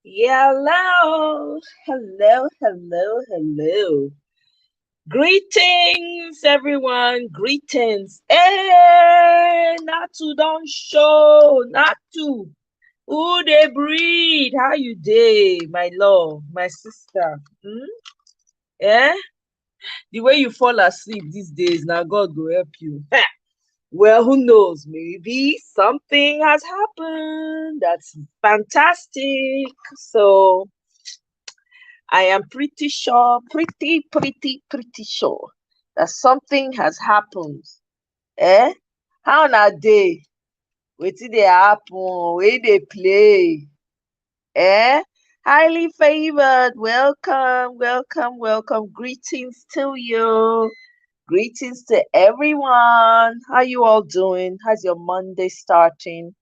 Hello, hello, hello, hello. Greetings, everyone. Greetings. Hey, Natu don't show. Natu. Who they breed? How you day, my love, my sister? Eh? The way you fall asleep these days, now God will help you. Well, who knows? Maybe something has happened. That's fantastic. So I am pretty sure, pretty sure that something has happened. Eh? How na day? Wetin dey happen? Where they play? Eh? Highly favored. Welcome, welcome, welcome. Greetings to you. Greetings to everyone. How you all doing? How's your Monday starting?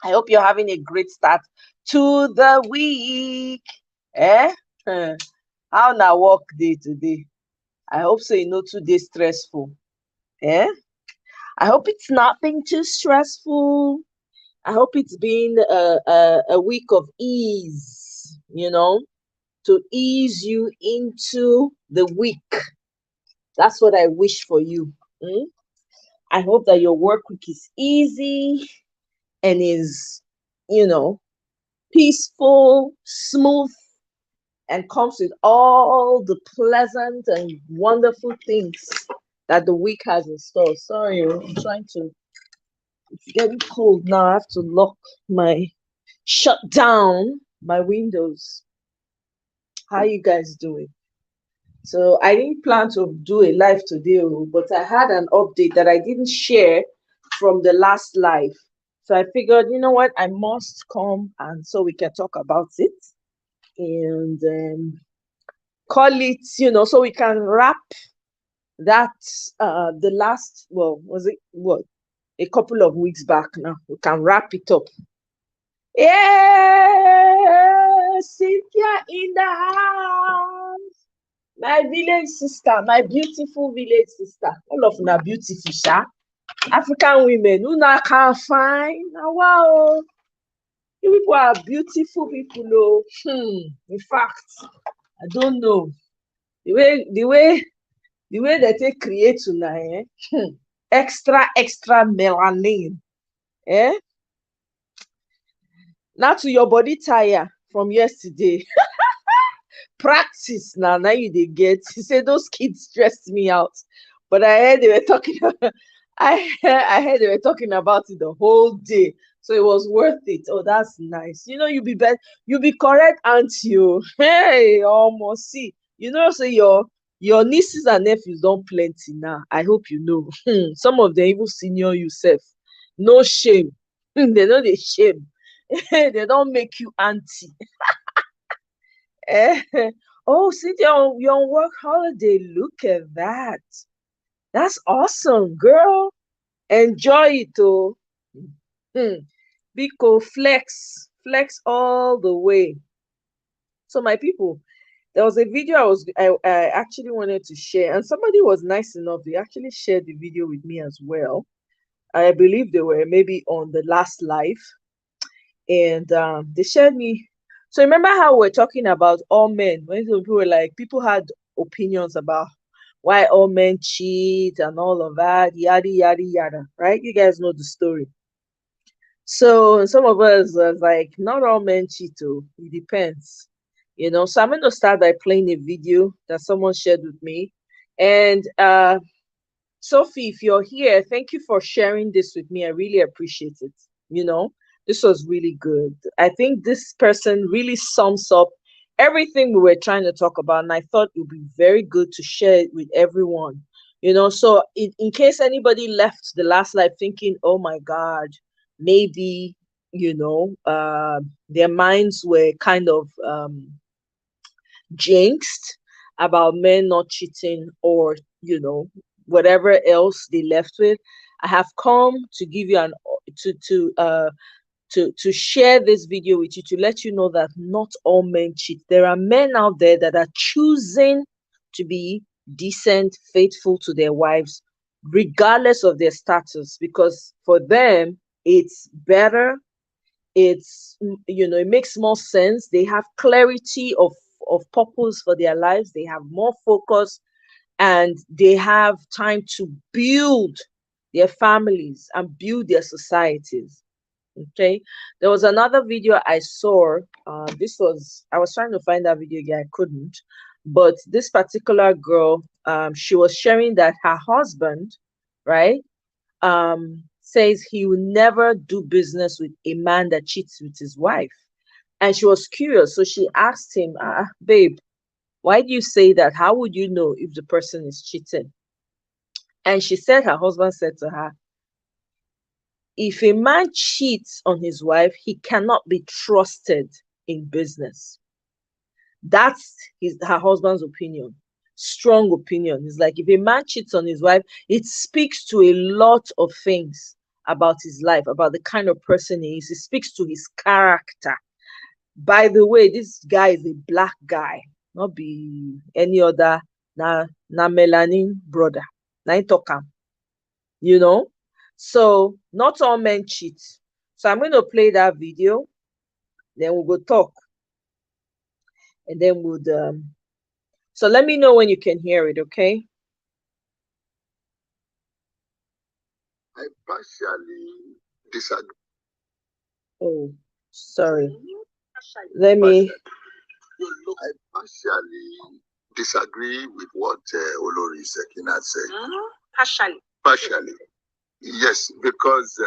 I hope you're having a great start to the week. Eh? How na work day today? I hope so you know too dey stressful. Eh? I hope it's not been too stressful. I hope it's been a week of ease, to ease you into the week. That's what I wish for you. I hope that your work week is easy and is, you know, peaceful, smooth, and comes with all the pleasant and wonderful things that the week has in store. Sorry, I'm trying to. It's getting cold now. I have to shut down my windows. How you guys doing? So I didn't plan to do a live today, but I had an update that I didn't share from the last live. So I figured, you know what, I must come and so we can talk about it and call it, so we can wrap that the last, well, was it what, a couple of weeks back now. We can wrap it up. Yeah, Cynthia in the house. My village sister, my beautiful village sister. All of them are beautiful, sha. African women, who now can find. Now, wow, you people are beautiful people, oh. In fact, I don't know the way they take create tonight, extra melanin, eh? Now to your body tire from yesterday. Practice now you they get. She said those kids stressed me out, but I heard they were talking. I heard they were talking about it the whole day, so it was worth it. Oh, that's nice. You be better. You be correct, auntie. Oh. Hey, almost see. So your nieces and nephews don't plenty now. I hope you know. Some of them even senior you self. No shame. They know they shame. They don't make you auntie. Eh, oh, Cynthia, you're on work holiday. Look at that. That's awesome, girl. Enjoy it, oh. Hmm. Biko flex all the way. So, my people, there was a video I actually wanted to share, and somebody was nice enough. They actually shared the video with me as well. I believe they were maybe on the last live, and they shared me. So remember how we're talking about all men when some people were like people had opinions about why all men cheat and all of that, yada yada yada, right? You guys know the story. So some of us was like, not all men cheat, oh, it depends. So I'm gonna start by playing a video that someone shared with me. And Sophie, if you're here, thank you for sharing this with me. I really appreciate it. You know, this was really good. I think this person really sums up everything we were trying to talk about, and I thought it would be very good to share it with everyone. So in case anybody left the last life thinking, oh my God, maybe, their minds were kind of jinxed about men not cheating or whatever else they left with. I have come to give you to share this video with you to let you know that not all men cheat. There are men out there that are choosing to be decent, faithful to their wives regardless of their status, because for them it's better, It's, it makes more sense. They have clarity of purpose for their lives. They have more focus, and they have time to build their families and build their societies. Okay. There was another video I saw. I was trying to find that video again, I couldn't. But this particular girl, she was sharing that her husband, right, says he will never do business with a man that cheats with his wife. And she was curious, so she asked him, babe, why do you say that? How would you know if the person is cheating? And she said her husband said to her, if a man cheats on his wife, he cannot be trusted in business. That's her husband's opinion. Strong opinion. It's like if a man cheats on his wife, it speaks to a lot of things about his life, about the kind of person he is. It speaks to his character. By the way, this guy is a black guy, not be any other na melanin brother. Na talk am, So not all men cheat. So I'm going to play that video, then we'll go talk, and then we'll so let me know when you can hear it, okay? I partially disagree. Oh, sorry. Let me. I partially disagree with what Olori Sekina said. Partially. Yes, because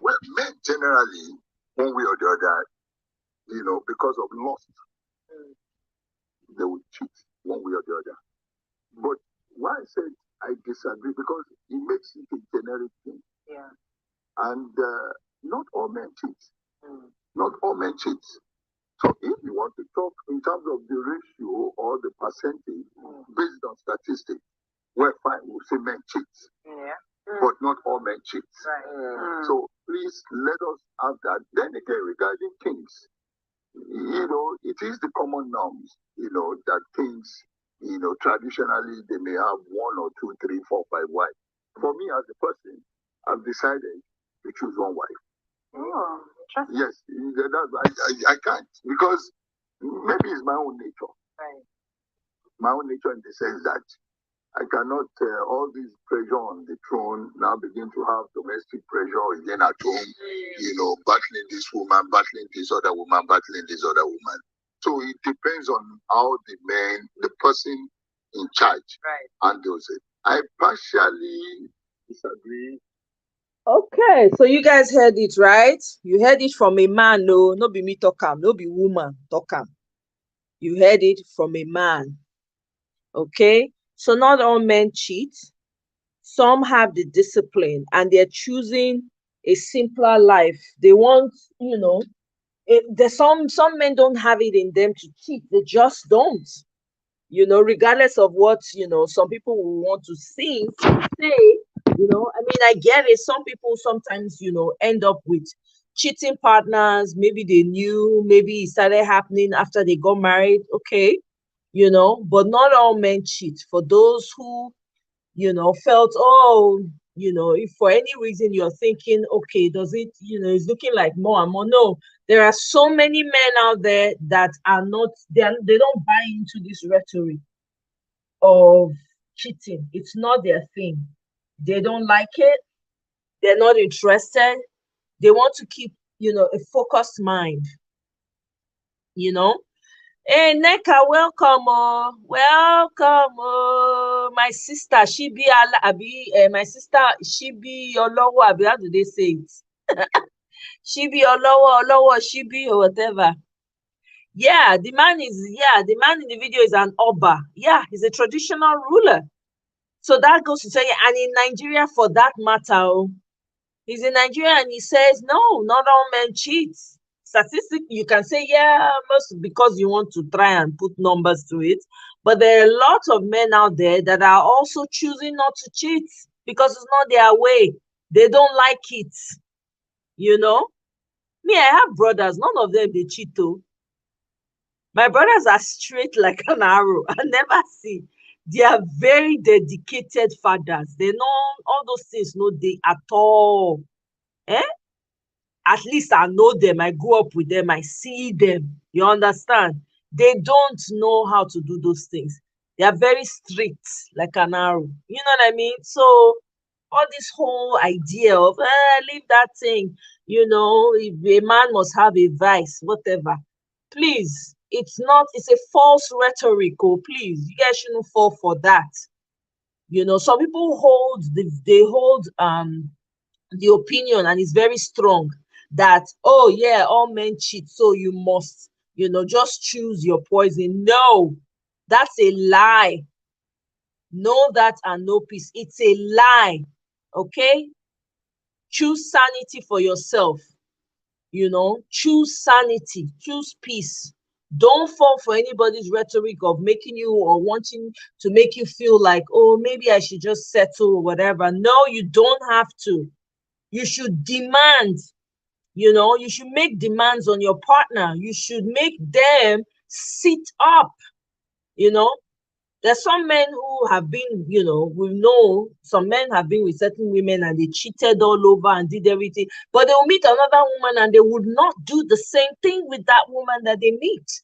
well, men generally, one way or the other, because of lust, they will cheat one way or the other. But why I said I disagree, because it makes it a generic thing. Yeah. And not all men cheat. Not all men cheat. So if you want to talk in terms of the ratio or the percentage based on statistics, we're fine, we'll say men cheat. Yeah. But not all men cheat. Right. So please let us have that. Then again, regarding kings, it is the common norms, that kings, traditionally they may have 1 or 2, 3, 4, 5 wives. For me as a person, I've decided to choose one wife. Oh, yes, I can't, because maybe it's my own nature. Right. My own nature in the sense that I cannot, all this pressure on the throne, now begin to have domestic pressure again at home, battling this woman, battling this other woman, battling this other woman. So it depends on how the person in charge handles it. I partially disagree. Okay, so you guys heard it, right? You heard it from a man, no be me talk am, no be woman talk am. You heard it from a man. Okay, so not all men cheat. Some have the discipline and they're choosing a simpler life. They want, there's some men don't have it in them to cheat. They just don't. Regardless of what, some people will want to say, I get it. Some people sometimes, end up with cheating partners. Maybe they knew, maybe it started happening after they got married. Okay, but not all men cheat. For those who, felt, if for any reason you're thinking, okay, does it, it's looking like more and more. No, there are so many men out there that are not, they don't buy into this rhetoric of cheating. It's not their thing. They don't like it. They're not interested. They want to keep, a focused mind, Hey, Neka, welcome, my sister, she be my sister, she be Olowo, abi, how do they say it? She be Olowo, she be or whatever. Yeah, the man in the video is an Oba. Yeah, he's a traditional ruler. So that goes to tell you, and in Nigeria for that matter, he's in Nigeria and he says, no, not all men cheat. Statistic, you can say, yeah, most because you want to try and put numbers to it. But there are a lot of men out there that are also choosing not to cheat because it's not their way. They don't like it. Me, I have brothers, none of them they cheat though. My brothers are straight like an arrow. I never see. They are very dedicated fathers. They know all those things, no, they at all. Eh? at least I know them, I grew up with them, I see them. You understand? They don't know how to do those things. They are very strict, like an arrow. You know what I mean? So all this whole idea of leave that thing, if a man must have a vice, whatever. Please, it's not, it's a false rhetoric. Oh, please, you guys shouldn't fall for that. Some people hold the opinion, and it's very strong, that, oh yeah, all men cheat, so you must, just choose your poison. No, that's a lie. Know that and know peace. It's a lie. Okay? Choose sanity for yourself. Choose sanity, choose peace. Don't fall for anybody's rhetoric of making you, or wanting to make you feel like, oh, maybe I should just settle or whatever. No, you don't have to. You should demand. You should make demands on your partner. You should make them sit up. There's some men who have been, we know some men have been with certain women and they cheated all over and did everything, but they will meet another woman and they would not do the same thing with that woman that they meet.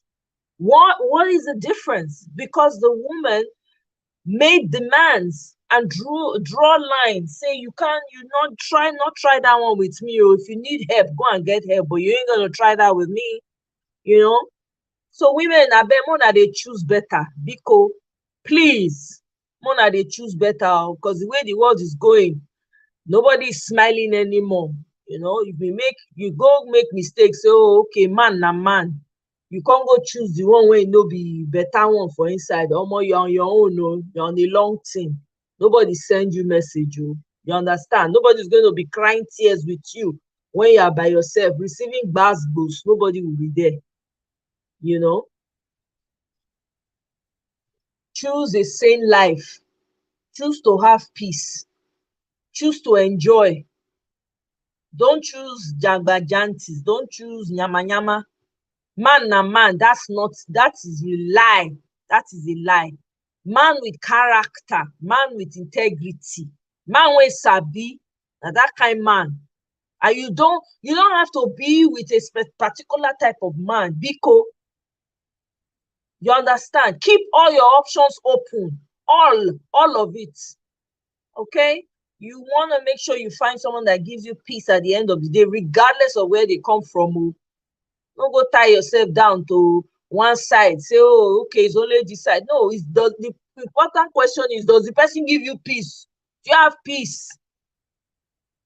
What is the difference? Because the woman made demands and draw lines, say, you not try that one with me, or if you need help, go and get help, but you ain't gonna try that with me. So women, I bet more that they choose better, because please, more that they choose better, because the way the world is going, nobody is smiling anymore. If you go make mistakes, say, oh, okay, man na man, you can't go choose the one way no be better one for inside. You're on your own. No, you're on a long thing. Nobody send you message. You understand? Nobody's going to be crying tears with you when you are by yourself receiving boost. Nobody will be there. Choose a sane life. Choose to have peace. Choose to enjoy. Don't choose jagbajantis. Don't choose nyama nyama. Man na man, that is a lie. That is a lie. Man with character, man with integrity, man wey sabi, na that kind man. And you don't have to be with a particular type of man, because you understand. Keep all your options open, all of it. Okay? You want to make sure you find someone that gives you peace at the end of the day, regardless of where they come from. Don't go tie yourself down to one side, say, oh, okay, it's only this side. No, the important question is, does the person give you peace? Do you have peace?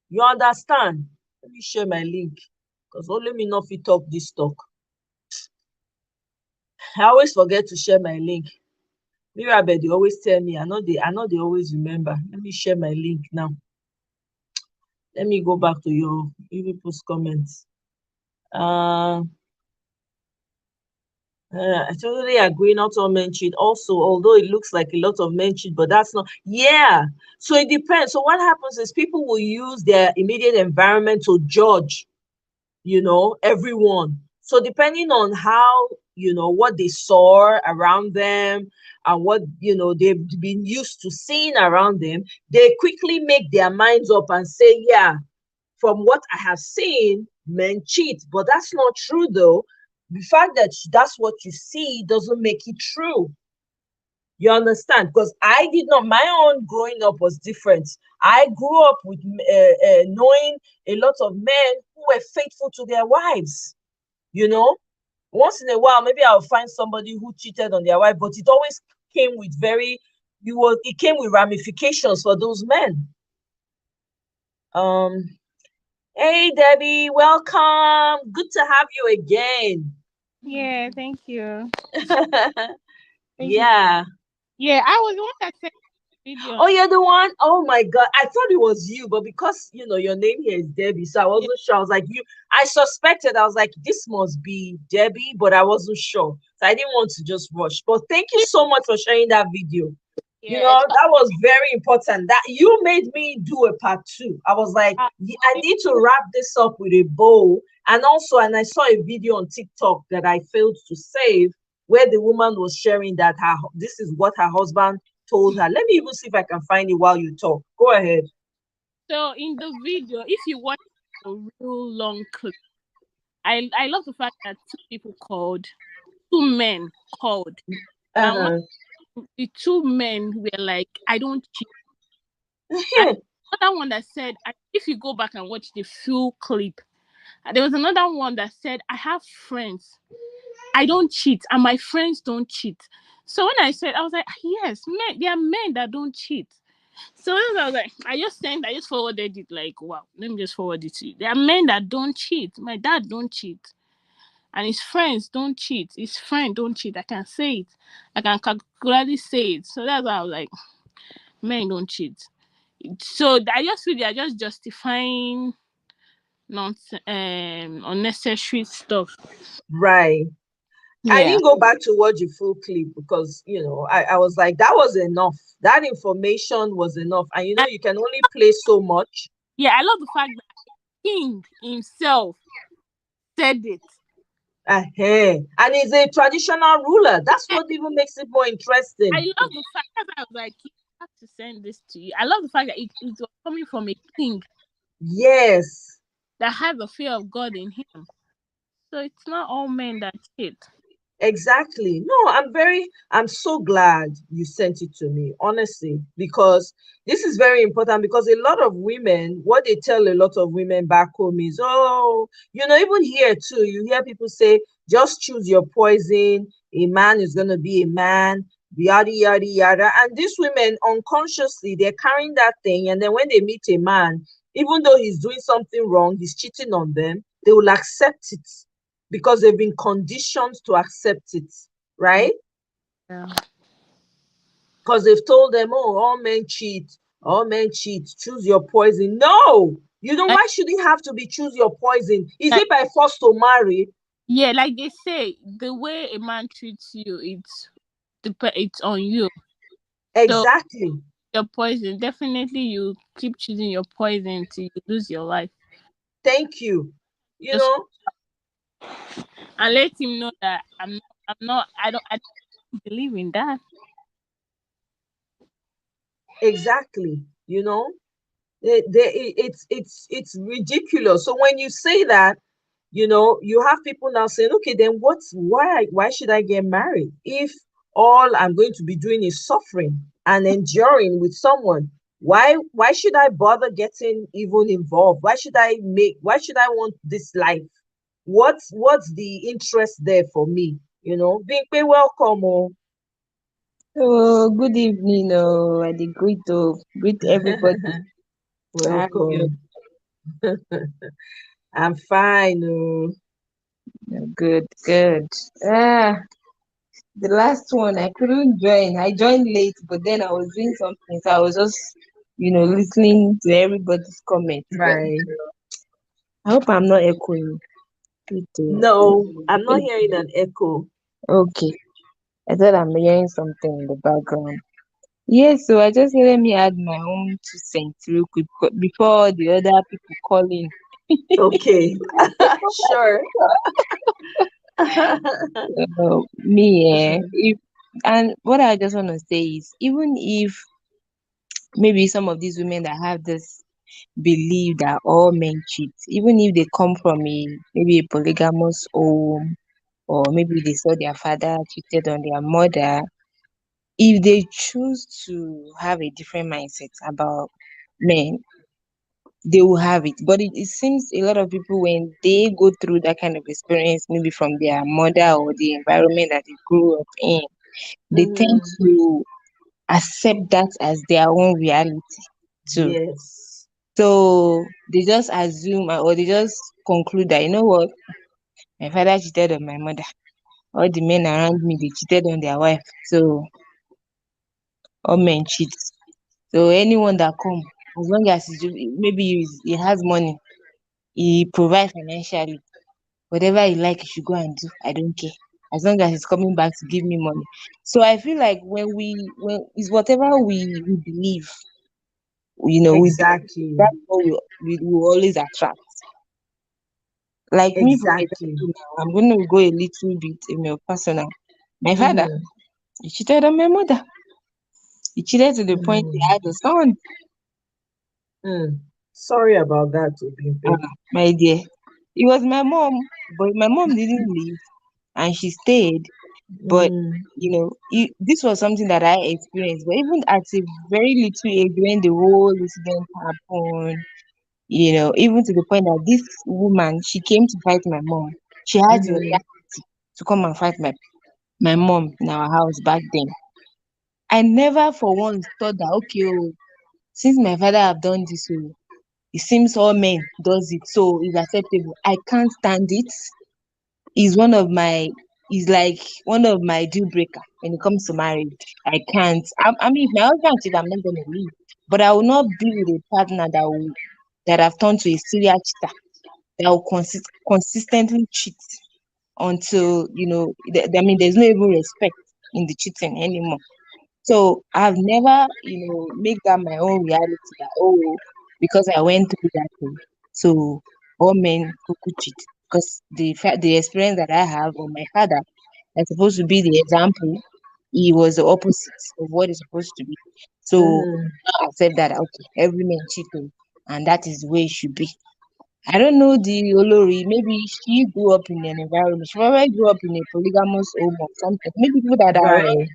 You understand? Let me share my link, because only me not fit talk this talk. I always forget to share my link. Mirabel, they always tell me. I know they always remember. Let me share my link now. Let me go back to your people's comments. I totally agree. Not all men cheat. Also, although it looks like a lot of men cheat, but that's not. Yeah. So it depends. So what happens is people will use their immediate environment to judge, everyone. So depending on how, what they saw around them and what, they've been used to seeing around them, they quickly make their minds up and say, yeah, from what I have seen, men cheat. But that's not true, though. The fact that that's what you see doesn't make it true. You understand? Because I did not, my own growing up was different. I grew up with knowing a lot of men who were faithful to their wives. Once in a while, maybe I'll find somebody who cheated on their wife, but it always came with it came with ramifications for those men. Hey, Debbie, welcome. Good to have you again. Yeah, thank you. Yeah. Yeah, I was the one that said video. Oh, you're the one? Oh my God. I thought it was you, but because your name here is Debbie, so I wasn't sure. I was like, I suspected. I was like, this must be Debbie, but I wasn't sure. So I didn't want to just rush. But thank you so much for sharing that video. Yeah, That was very important. That you made me do a part 2. I was like, I need to wrap this up with a bow. And I saw a video on TikTok that I failed to save, where the woman was sharing that this is what her husband told her. Let me even see if I can find it while you talk. Go ahead. So in the video, if you watch a real long clip. I love the fact that two men called, and Uh-huh. when the two men were like, "I don't cheat," and another one that said, "If you go back and watch the full clip, there was another one that said, I have friends. I don't cheat, and my friends don't cheat." So when I said, I was like, yes, men, there are men that don't cheat. So then I was like, I just forwarded it like, wow, let me just forward it to you. There are men that don't cheat. My dad don't cheat. And his friends don't cheat. His friend don't cheat. I can say it. I can calculately say it. So that's why I was like, men don't cheat. So I just feel they are just justifying unnecessary stuff. Right. I Yeah. didn't go back to watch the full clip because, I was like, that was enough. That information was enough. And, And you can only play so much. yeah, I love the fact that King himself said it. And he's a traditional ruler. That's what even makes it more interesting. I love the fact that I was like, "King, I have to send this to you." I love the fact that it was coming from a king Yes. that has the fear of God in him. So it's not all men that cheat. Exactly. No, I'm so glad you sent it to me, honestly, because this is very important because a lot of women, what they tell a lot of women back home is, oh, even here too, you hear people say, just choose your poison. A man is going to be a man, yada, yada, yada. And these women unconsciously, they're carrying that thing. And then when they meet a man, even though he's doing something wrong, he's cheating on them, they will accept it because they've been conditioned to accept it, right? Yeah. Because they've told them, oh, all men cheat, choose your poison. No, Like, why should it have to be choose your poison? Is like it by force to marry? yeah, like they say, the way a man treats you, it's on you. So Exactly. your poison, definitely you keep choosing your poison till you lose your life. Thank you. You Just know, and let him know that I don't believe in that. exactly. It's ridiculous. So when you say that, you have people now saying, okay, then why should I get married if all I'm going to be doing is suffering and enduring with someone? Why should I bother getting even involved? Why should I want this life? What's the interest there for me? Being pay welcome. Oh. Oh, good evening. Oh, I did greet everybody. How are you? Welcome. I'm fine. Oh. Good, good. Ah, the last one I couldn't join. I joined late, but then I was doing something, so I was just, listening to everybody's comments. But Right. I hope I'm not echoing. Good. No, I'm not hearing an echo. Okay, I thought I'm hearing something in the background. Yes, so I just let me add my own 2 cents real quick before the other people call in. Okay. Sure. Me, if and what I just want to say is, even if maybe some of these women that have this belief that all men cheat, even if they come from maybe a polygamous home, or maybe they saw their father cheated on their mother, if they choose to have a different mindset about men, they will have it. But it seems a lot of people, when they go through that kind of experience, maybe from their mother or the environment that they grew up in, they tend Mhm. to accept that as their own reality too. Yes. So they just assume, or they just conclude that, what, my father cheated on my mother. All the men around me, they cheated on their wife. So all men cheat. So anyone that come, as long as maybe he has money, he provides financially, whatever he like, he should go and do. I don't care. As long as he's coming back to give me money. So I feel like when it's whatever we believe, Exactly. that's what we will always attract. Like me, for Exactly. example, now, I'm going to go a little bit personal. My father, Mm-hmm. he cheated on my mother. He cheated to the point he Mm. had a son. Mm. Sorry about that, Obimpe. My dear, it was my mom, but my mom didn't leave and she stayed. But Mm, this was something that I experienced. But even at a very little age, when the whole incident happened, even to the point that this woman, she came to fight my mom. She had the mm-hmm, audacity to come and fight my mom in our house back then. I never for once thought that, okay, oh, since my father have done this, oh, it seems all men does it, so it's acceptable. I can't stand it. Is one of my is like one of my deal breaker when it comes to marriage. I can't. I mean, if my husband cheat, I'm not gonna leave, but I will not be with a partner that have turned to a serial cheater that will consistently cheat until I mean, there's no even respect in the cheating anymore. So I've never, make that my own reality that, oh, because I went through that thing, so all men could cheat. Because the experience that I have on my father that's supposed to be the example, he was the opposite of what is supposed to be. So mm-hmm. I accept that, okay, every man cheating, and that is the way it should be. I don't know the Olori. Maybe she grew up in an environment. She probably grew up in a polygamous home or something. Maybe people that are, Right.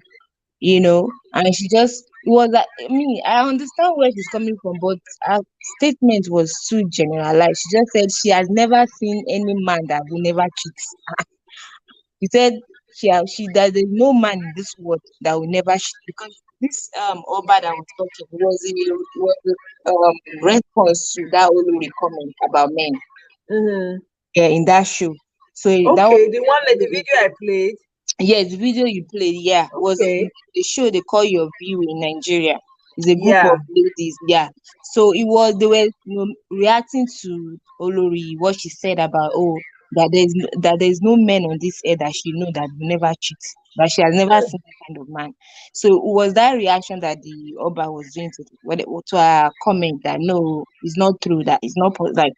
and she just it was like, I mean, I understand where she's coming from, but her statement was too generalized. She just said she has never seen any man that will never cheat. She said she that there's no man in this world that will never cheat, because this Oba that was talking was a response to that Olori comment about men, Mm-hmm. yeah, in that show. So that was Okay, the one like the video I played. yes, the video you played, yeah, was Okay. the show they call Your View in Nigeria. It's a group Yeah. of ladies, yeah. So they were reacting to Olori, what she said about, oh, that there's no man on this earth that she know that will never cheat, that she has never Hmm. seen that kind of man. So it was that reaction that the Oba was doing to her comment that no, it's not true, that it's not like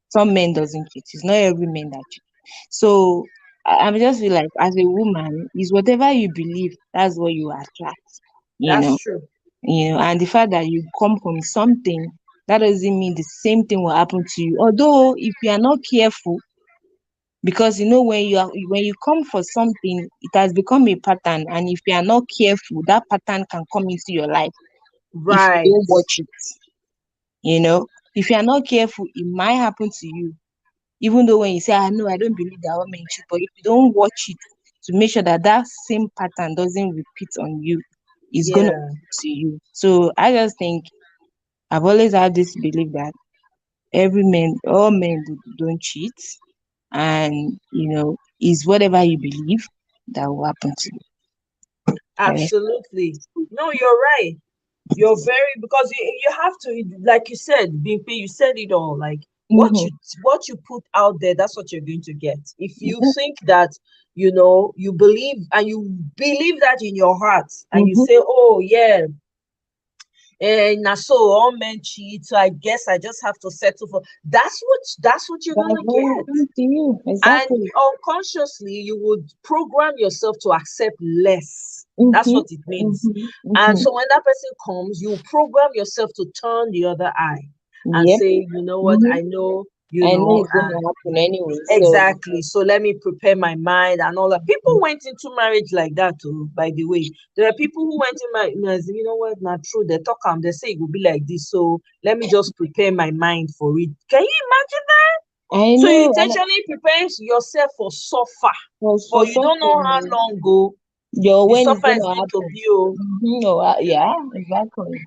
some men doesn't cheat. It's not every man that cheats. So I just feel like as a woman, is whatever you believe, that's what you attract. You That's know, true. and the fact that you come from something, that doesn't mean the same thing will happen to you. Although if you are not careful, because when you come for something, it has become a pattern, and if you are not careful, that pattern can come into your life if you Right. don't watch it. You know, if you are not careful, it might happen to you. Even though when you say, I know I don't believe that women cheat, but if you don't watch it to make sure that that same pattern doesn't repeat on you, it's gonna Yeah. happen to you. So I just think I've always had this belief that all men don't cheat, and is whatever you believe that will happen to you. Right? Absolutely. No, you're right. You're very because you have to, like you said, Bimpe, you said it all. Like Mm-hmm. what you put out there, that's what you're going to get. If you think that you believe that in your heart, and you Mm-hmm. say, oh yeah, na so all men cheat, so I guess I just have to settle for that's what you're That's gonna what will get. happen to you. And Exactly. unconsciously you would program yourself to accept less. That's Mm-hmm. what it means. Mm-hmm. And Mm-hmm. so when that person comes, you program yourself to turn the other eye and Yep. say, you know what, Mm-hmm. I know, I know it's gonna happen anyway. So exactly. So let me prepare my mind and all that. People went into marriage like that too, by the way. There are people who went in marriage, you know what, not true. They talk and they say it will be like this. So let me just prepare my mind for it. Can you imagine that? I So you know, and intentionally prepare yourself for suffer, for but you don't know how something, long go your the when is suffer is gonna going to happen. be. Oh, Oh, yeah, exactly.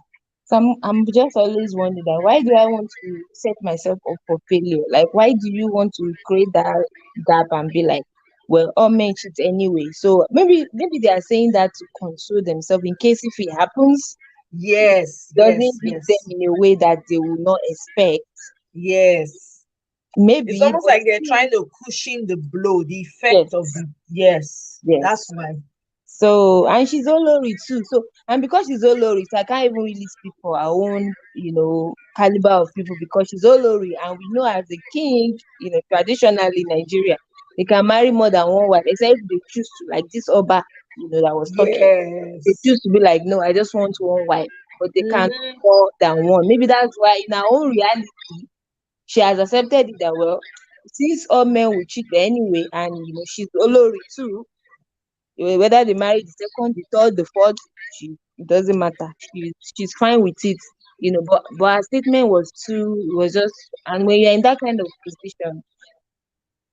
So I'm just always wondering that why do I want to set myself up for failure? Like, why do you want to create that gap and be like, well, all men cheat anyway? So maybe they are saying that to console themselves in case if it happens, it yes, doesn't yes, hit them yes, in a way that they will not expect. yes. It's Maybe, almost but like they're still, trying to cushion the blow, the effect of yes, the yes. That's yes. why. So, and she's Olori too. So, and because she's Olori, so I can't even really speak for her own, caliber of people, because she's Olori, and we know as a king, traditionally in Nigeria, they can marry more than one wife, except if they choose to, like this Oba, that was talking. They Yes. choose to be like, no, I just want one wife. but they can't Mm-hmm. more than one. Maybe that's why in her own reality, she has accepted it that, well, since all men will cheat anyway, and she's Olori too, whether they marry the second, the third, the fourth, it doesn't matter. She's fine with it. But her statement was too, it was just, and when you're in that kind of position,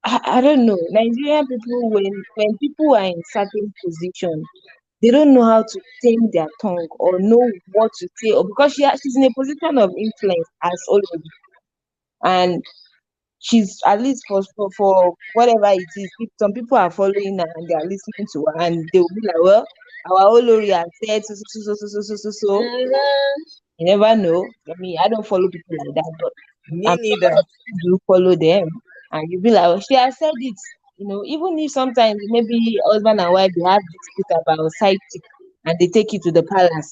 I don't know. Nigerian people, when people are in certain position, they don't know how to tame their tongue or know what to say, or because she's in a position of influence as already, and she's, at least for whatever it is, some people are following her and they are listening to her, and they will be like, well, our Olori has said so, so, so, so, so, so, so, so. Mm-hmm. You never know. I mean, I don't follow people like that, but Me I'm neither. sure you do follow them, and you'll be like, well, she has said it. Even if sometimes maybe husband and wife, they have dispute about side chick and they take it to the palace,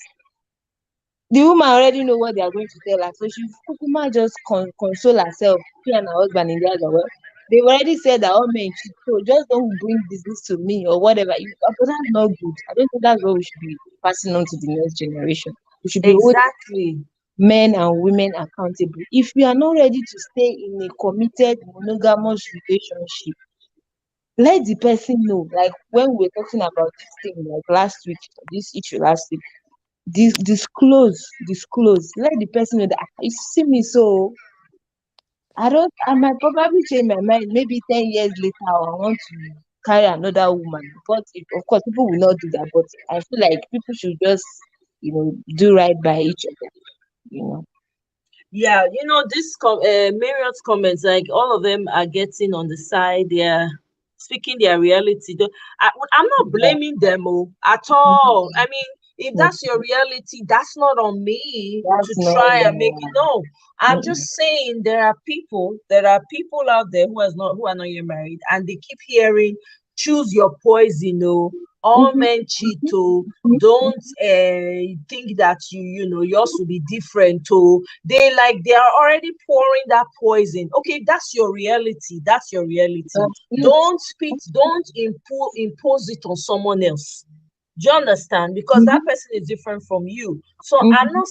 the woman already know what they are going to tell her, so she kukuma just console herself, she and her husband in the other. Well, they've already said that all men cheat, so just don't bring this to me or whatever. But that's not good. I don't think that's what we should be passing on to the next generation. We should be holding Exactly. men and women accountable. If we are not ready to stay in a committed monogamous relationship, let the person know. Like when we were talking about this thing, like last week, this issue last week, disclose. Let the person know that, you see me, so I might probably change my mind maybe 10 years later, or I want to carry another woman. But of course, people will not do that. But I feel like people should just, do right by each other, you know. Yeah, Marriott's comments, like all of them are getting on the side. They're speaking their reality. I'm not Yeah. blaming them at Mhm. all. I mean, if Yeah. that's your reality, that's not on me to That's not, try and make it. yeah. No, I'm just Mm-mm. saying there are people out there who are not yet married, and they keep hearing, choose your poison. No, all Mhm, men cheat. mhm, Oh, mhm, don't mhm. think that yours will be different. Oh, they are already pouring that poison. Okay, that's your reality. That's your reality. That's it. Don't impose it on someone else. Do you understand? Because that Mhm, person is different from you. So mhm. I'm not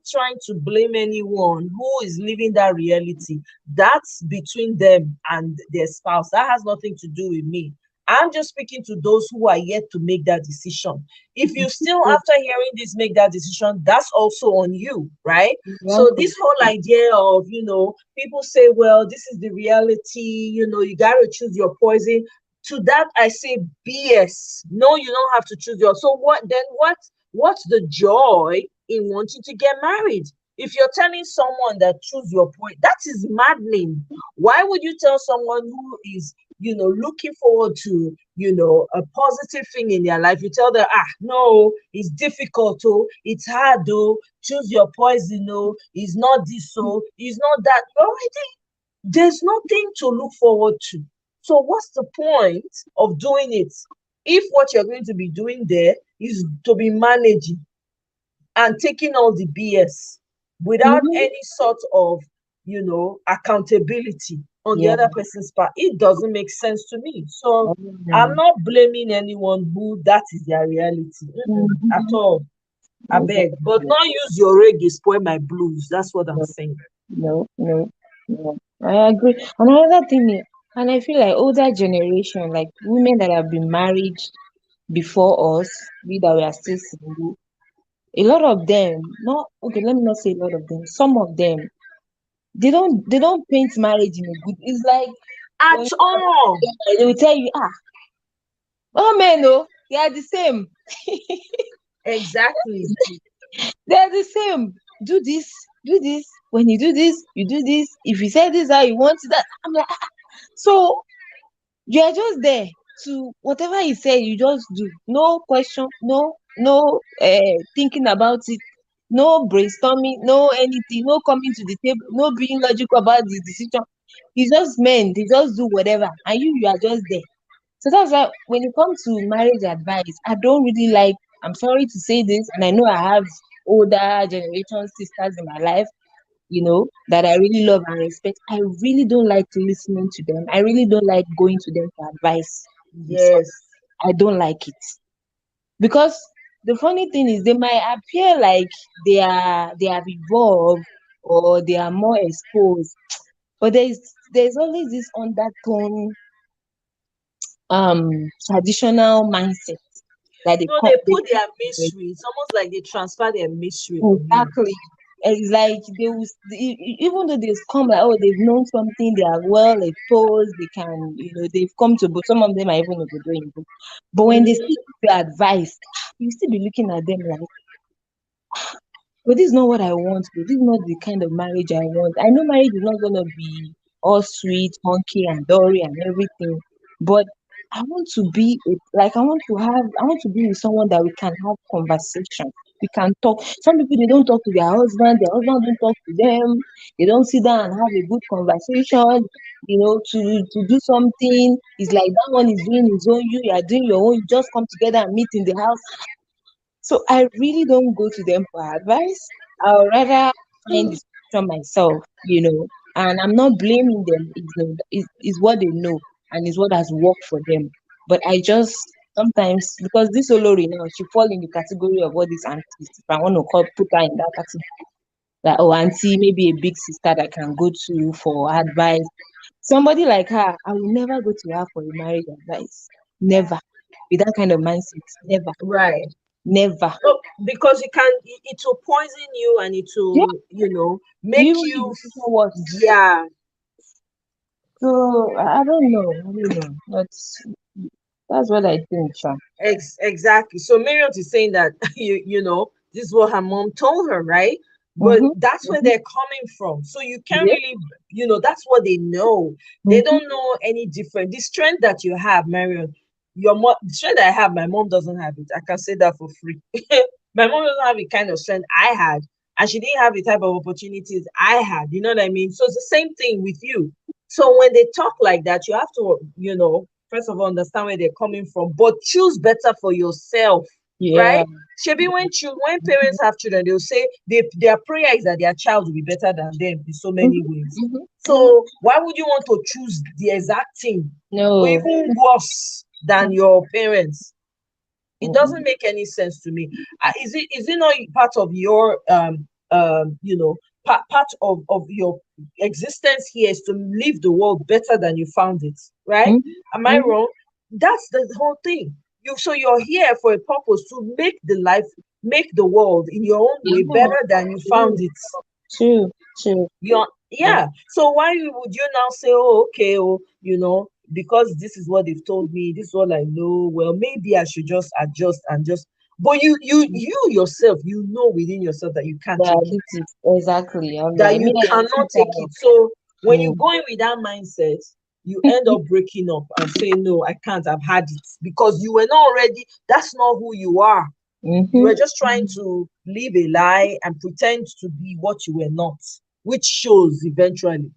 trying to blame anyone who is living that reality. That's between them and their spouse. That has nothing to do with me. I'm just speaking to those who are yet to make that decision. If you still, after hearing this, make that decision, that's also on you, right? So Exactly. this whole idea of, people say, well, this is the reality, you got to choose your poison. To that, I say BS. No, you don't have to choose your. So what's the joy in wanting to get married? If you're telling someone that choose your point, that is maddening. Why would you tell someone who is looking forward to a positive thing in their life? You tell them, no, it's difficult, oh, it's hard, oh, choose your poison, oh, it's not this, so it's not that. Already there's nothing to look forward to. So what's the point of doing it if what you're going to be doing there is to be managing and taking all the BS without Mhm. any sort of, accountability on the Yeah. other person's part? It doesn't make sense to me. So I'm Mhm. not blaming anyone who that is their reality. At Mhm. all. I beg. But Exactly. not use your reggae spoil my blues. That's what I'm No, saying. no, no, no. I agree. Another thing, and I feel like older generation, like women that have been married before us, we that we are still single, a lot of them, not okay, let me not say a lot of them, some of them, they don't paint marriage in a good. It's like At when all. they will tell you, all men, no, they are the same. Exactly. They're the same. Do this, do this. When you do this, you do this. If you say this how you want it, that, I'm like, so you're just there to whatever he said, you just do. No question, no thinking about it, no brainstorming, no anything, no coming to the table, no being logical about the decision. It's just men, they just do whatever, and you are just there. So that's why when it comes to marriage advice, I don't really like, I'm sorry to say this, and I know I have older generation sisters in my life, that I really love and respect. I really don't like listening to them. I really don't like going to them for advice. I'm sorry. Yes. I don't like it. Because the funny thing is they might appear like they have evolved or they are more exposed, but there's always this undertone traditional mindset that No, they put their mystery. It's almost like they transfer their mystery on you. exactly. It's like even though they've come like, oh, they've known something, they are well exposed, they can, they've come to, but some of them are even doing book. But when they Mhm. seek the advice, you still be looking at them like, but this is not what I want. But this is not the kind of marriage I want. I know marriage is not gonna be all sweet, hunky, and dory and everything, but I want to be I want to be with someone that we can have conversation. We can talk. Some people they don't talk to their husband don't talk to them. They don't sit down and have a good conversation. To do something. It's like that one is doing his own, you are doing your own. You just come together and meet in the house. So I really don't go to them for advice. I would rather find the solution myself, and I'm not blaming them. It's what they know and it's what has worked for them. But I just sometimes, because this Olori now, she fall in the category of all these aunties. If I want to put her in that category, like, oh, auntie, maybe a big sister that can go to for advice. Somebody like her, I will never go to her for a marriage advice. Never. With that kind of mindset. Never. Right. Never. No, because it will poison you and it Yeah, will, make you you, even worse. yeah. So I don't know. I don't know. That's what I think, Sha. Exactly. So Miriam is saying that this is what her mom told her, right? But Mm-hmm. that's where Mm-hmm. they're coming from. So you can't Yeah. really, that's what they know. They Mm-hmm. don't know any different. The strength that you have, Marion, the strength that I have, my mom doesn't have it. I can say that for free. My mom doesn't have the kind of strength I had, and she didn't have the type of opportunities I had. You know what I mean? So it's the same thing with you. So when they talk like that, you have to, first of all, understand where they're coming from, but choose better for yourself, Yeah. right? Shebi, when parents have children, they'll say their prayer is that their child will be better than them in so many Mm-hmm. ways. Mm-hmm. Mm-hmm. So why would you want to choose the exact thing or No. even worse than your parents? It Mm-mm. doesn't make any sense to me. Is it not part of your part of your existence here is to leave the world better than you found it, right? Mm-hmm. Am I Mm-hmm. wrong? That's the whole thing. You're here for a purpose to make the world in your own way Yeah. better than you found True. it. True. True. Yeah. Yeah. So why would you now say, oh, okay, oh, because this is what they've told me, this is what I know. Well, maybe I should just adjust and just. But you yourself, within yourself that you can't Yeah. take it, This is exactly. I'm that like me. you I cannot see take it. that. So when you Mm. go in with that mindset, you end up breaking up and saying, no, I can't. I've had it because you were not already. That's not who you are. You Mm-hmm. were just trying to live a lie and pretend to be what you were not, which shows eventually,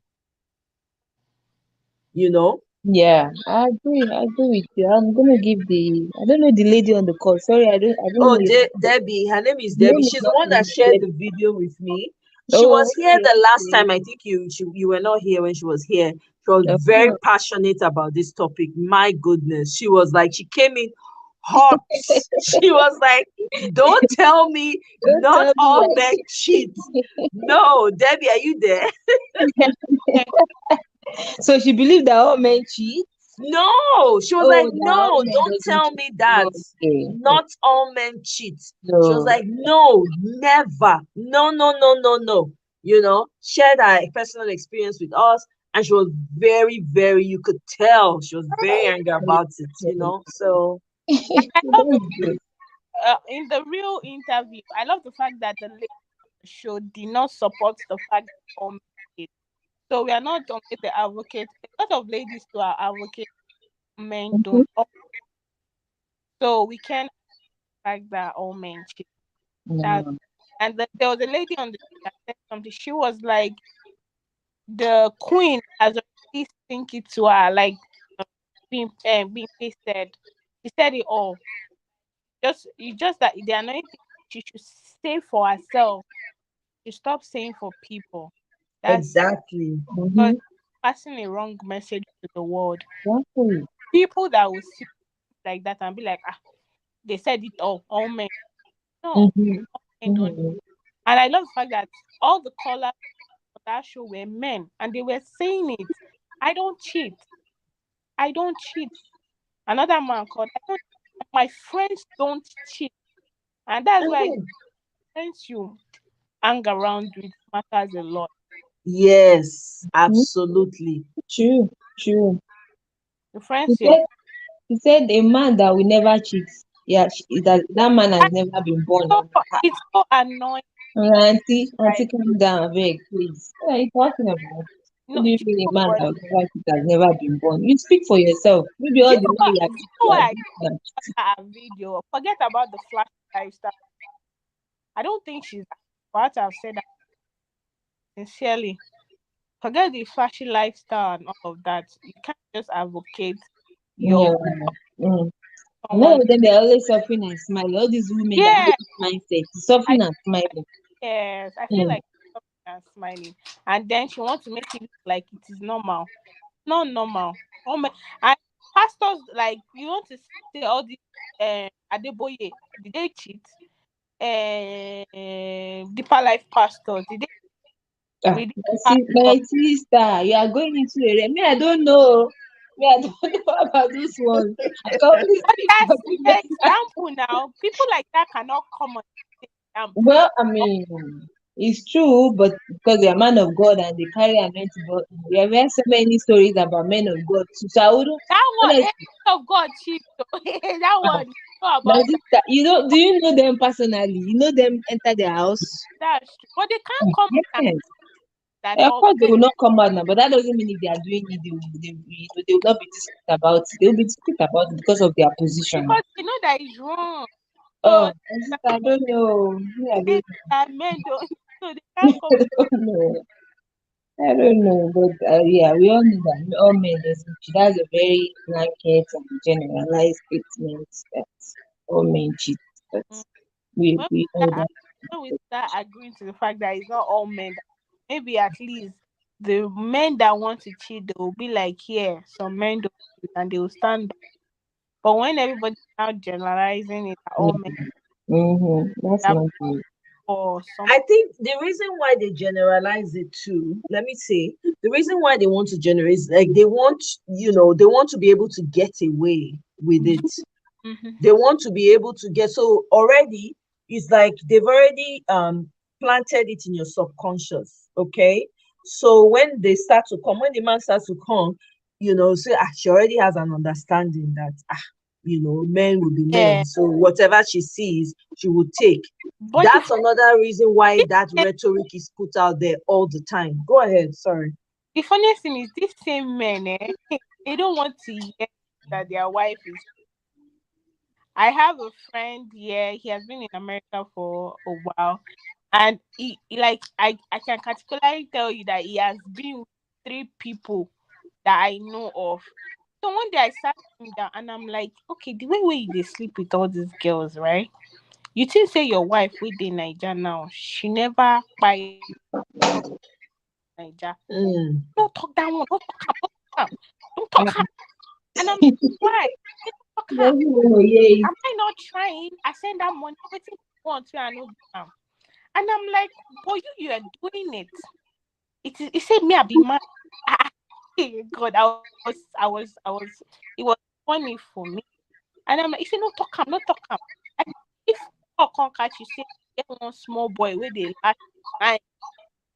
you know. Yeah, I agree. I agree with you. I'm gonna give I don't know the lady on the call. Sorry, I don't know Oh, your Debbie, her name is name Debbie. is She's the not one that shared Debbie. the video with me. She Oh, was here okay, the last okay. time. I think you were not here when she was here. She was very Oh, passionate about this topic. My goodness. She was like, she came in hot. She was like, don't tell me don't not tell me all I men cheat. cheat. No, Debbie, are you there? So she believed that all men cheat. No, she was like, Oh, that all no, men don't doesn't tell cheat. me that. Okay. Not all men cheat. She was No. like, no, never. No, no, no, no, no. Shared her personal experience with us. And she was very, very, you could tell she was very angry about it. So, I love the That's good. in the real interview. I love the fact that the lady on the show did not support the fact that all men cheat. So we are not only the advocate. A lot of ladies who are advocate men Mhm. don't. So we can fact that all men cheat. That No. and there was a lady on the that said something. She was like, the queen has already sink it to her, like being pasted. She said it all. It's just that the annoying thing, she should say for herself. She stop saying for people. That's exactly. because Mm-hmm. passing a wrong message to the world. Exactly. People that will see like that and be like, ah, they said it all men. No, Mm-hmm. men don't. Mm-hmm. And I love the fact that all the callers for that show were men, and they were saying it. I don't cheat. I don't cheat. Another man called. I don't. My friends don't cheat, and that's why Mhm. friends you hang around with matters a lot. Yes, Mm-hmm. absolutely. True, true. The He friends you. said, he said a man that will never cheat. Yeah, that man has never been born So on her. it's so annoying. Auntie, Like calm down, beg, please. What are you talking about? no, What do do you you mean a know man what? that will never cheat has never been born? You speak for yourself. Maybe Do all you the know while what? you are Do you cheating, know you are what I doing that. saw her video? Forget about the flash lifestyle. I don't think she's about to have said that sincerely. Forget the flashy lifestyle and all of that. You can't just advocate Yeah. your Mm. A lot someone. of them, they're always suffering and smiling. All these women that have Yeah, this mindset, I suffering and smiling. yes, I feel Mm. like and smiling, and then she wants to make it look like it is normal. Not normal. Oh my, and pastors like you want to say all these Adeboye, did they cheat? Deeper life pastors, did they Ah, read my pastors? sister, you are going into a me. I don't know. Me, I don't know about this one. I can only But speak for that's the the better. example now. People like that cannot come on and preach. Well, I mean, it's true, but because they are man of God and they carry anointing, but we have heard so many stories about men of God too. So I wouldn't That one, honestly. of God, cheap. That Ah, one, you know my about that. sister, do you know them personally? You know them enter their house? That's true. But they can't come and Yes. that Of all course, they will not come out now, but that doesn't mean if they are doing it, they will not be discreet about it. They will be discreet about it because of their position. because they know that it's wrong. Oh, So my sister, I don't know. Me, I they don't, that men don't, so they can't come. I don't know. I don't know, but yeah, we all know that all men that's a very blanket and generalized statement that all men cheat. But Mm. we When we we know start, that. when we start agreeing to the fact that it's not all men, that maybe at least the men that want to cheat, they will be like, yeah, some men don't cheat, and they will stand. But when everybody now generalizing it, that all men That's that not good. or some, I think the reason why they generalize it too, let me say, the reason why they want to generalize, like they want, they want to be able to get away with it. mm-hmm. They want to be able to get, so already it's like they've already planted it in your subconscious. Okay. So when they start to come, when the man starts to come, say she already has an understanding that men will be Yeah. men. So whatever she sees, she will take. But That's another reason why that rhetoric is put out there all the time. Go ahead. Sorry. the funniest thing is these same men, they don't want to hear that their wife is. I have a friend here. He has been in America for a while, and like I can categorically tell you that he has been with three people that I know of. So one day I sat him down and I'm like, okay, the way they sleep with all these girls, right? You think say your wife with the Niger now, she never buy Niger. Mm. Don't talk that one, don't talk her, don't Ah, talk her. And I'm why? Don't talk her. doesn't know, yeah. Am I not trying? I send that money, waiting for to I know now. And I'm like, boy, you are doing it. It said me I be mad. Ah, God, it was funny for me. And I'm like, he said, no talk am, no talk am. I, if I can't catch you, say get one small boy where they lash behind,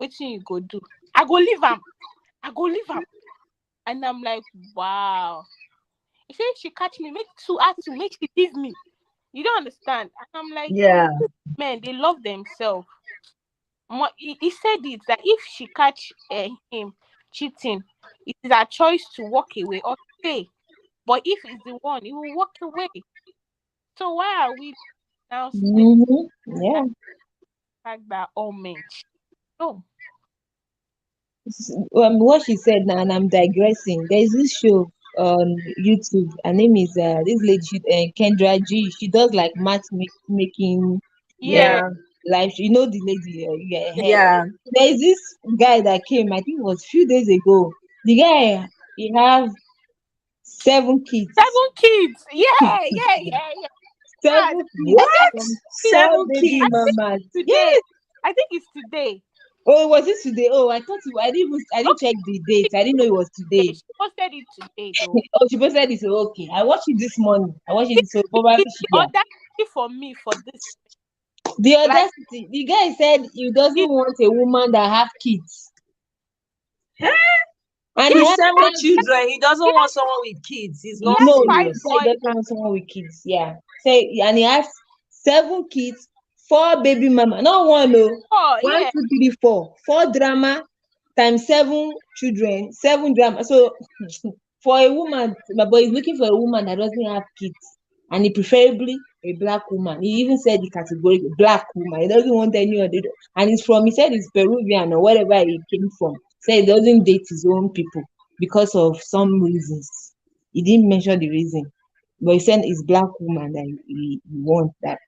wetin you go do? I go leave him. I go leave him. And I'm like, wow. He said if she catch me, make two ask to make she leave me. You don't understand. And I'm like, Yeah. man, they love themselves. He said it that if she catch him cheating, it is her choice to walk away or stay. But if it's the one, he will walk away. So why are we now saying Yeah. that fact that all men cheat? No. What she said now, and I'm digressing. There's this show on YouTube. Her name is this lady, Kendra G. She does like matchmaking, Yeah. live. You know the lady, yeah. Yeah. There's this guy that came. I think it was a few days ago. The guy he have 7 kids. 7 kids. Yeah. Seven What? from four 7 baby kids? mamas. Today, Yes. I think it's today. Oh, was it today? Oh, I thought I didn't check the date. I didn't know it was Okay, today. she posted it today though. Oh, she posted this. Okay. I watched it this morning. I watched it so probably It's the yeah. audacity for me for this. The Like audacity. The guy said he doesn't it, want a woman that have kids. And he With yes, has 7 children, he doesn't he want has someone with kids. He's he not has no, he five serious. said he boys. doesn't want someone with kids. Yeah. Say and he has 7 kids, 4 baby mama. Not one, no. Oh One, yeah. two, three, four. 4 drama times 7 children, 7 drama. So for a woman, my boy is looking for a woman that doesn't have kids. And he preferably a black woman. He even said the category black woman. He doesn't want any other. And he said he's Peruvian or wherever he came from. Said he doesn't date his own people because of some reasons. He didn't mention the reason. But he said it's black woman that he wants that.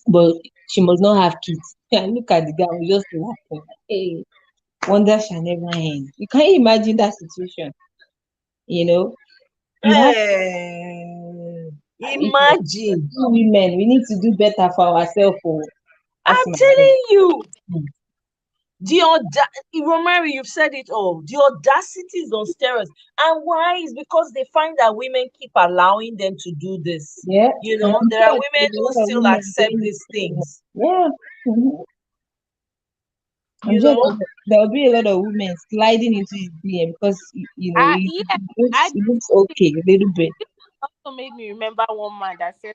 But she must not have kids. And look at the guy, we just laughing. Hey, wonder shall never end. You can't imagine that situation. You know, you have Eh, if imagine. women, we need to do better for ourselves. Oh, that's I'm my own. telling you, Mm. the Romary, you've said it all. The audacity is on steroids. And why? Is because they find that women keep allowing them to do this. Yeah, You and know, I'm there are sure women there's a who lot of still women accept doing these it. things. Yeah, I'm You sure know? there'll be a lot of women sliding into his DM because you know Yeah, it looks okay a little bit. also made me remember one man that said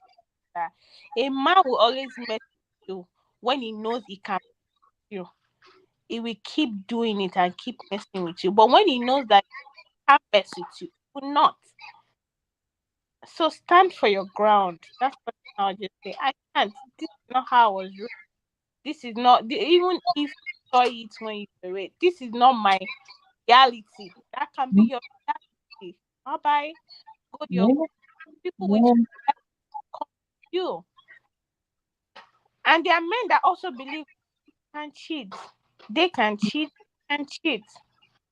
that a man will always mess with you when he knows he can mess you. He will keep doing it and keep messing with you. But when he knows that he can't mess with you, he will not. So stand for your ground. That's what I'll just say. I can't. This is not how I was raised. This is not even if you saw it when you were raised. This is not my reality. That can be your reality. Bye bye. Go your Yeah, people with yeah. you. And there are men that also believe they can cheat. They can cheat and cheat.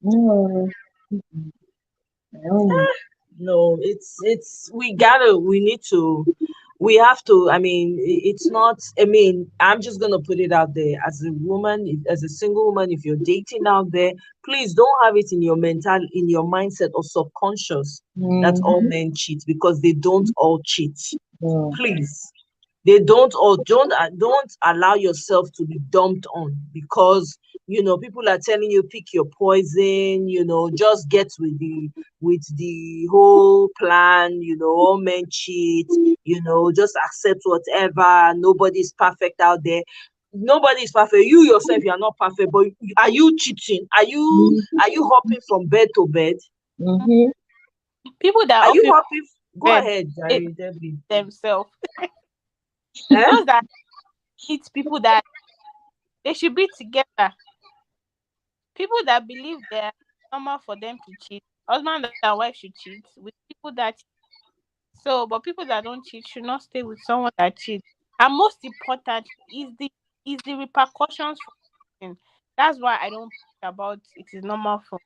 No, mm-mm. I don't. No, we have to, I mean, it's not, I mean, I'm just gonna put it out there as a woman, as a single woman, if you're dating out there, please don't have it in your mindset or subconscious that all Mm-hmm. men cheat, because they don't all cheat. No. Please, they don't, or don't allow yourself to be dumped on, because people are telling you pick your poison, just get with the whole plan, all men cheat, just accept whatever. Nobody's perfect out there. Nobody's perfect. You yourself, you are not perfect, but are you cheating? Are you hopping from bed to bed? Mm-hmm. People that Are are you up in hopping? Go bed ahead, hate Jerry, Debbie. themselves. Eh? Those that hate people that they should be together. People that believe they're normal for them to cheat. Husband and wife should cheat with people that so, but people that don't cheat should not stay with someone that cheats. And most important is the repercussions for cheating. That's why I don't think about it is normal for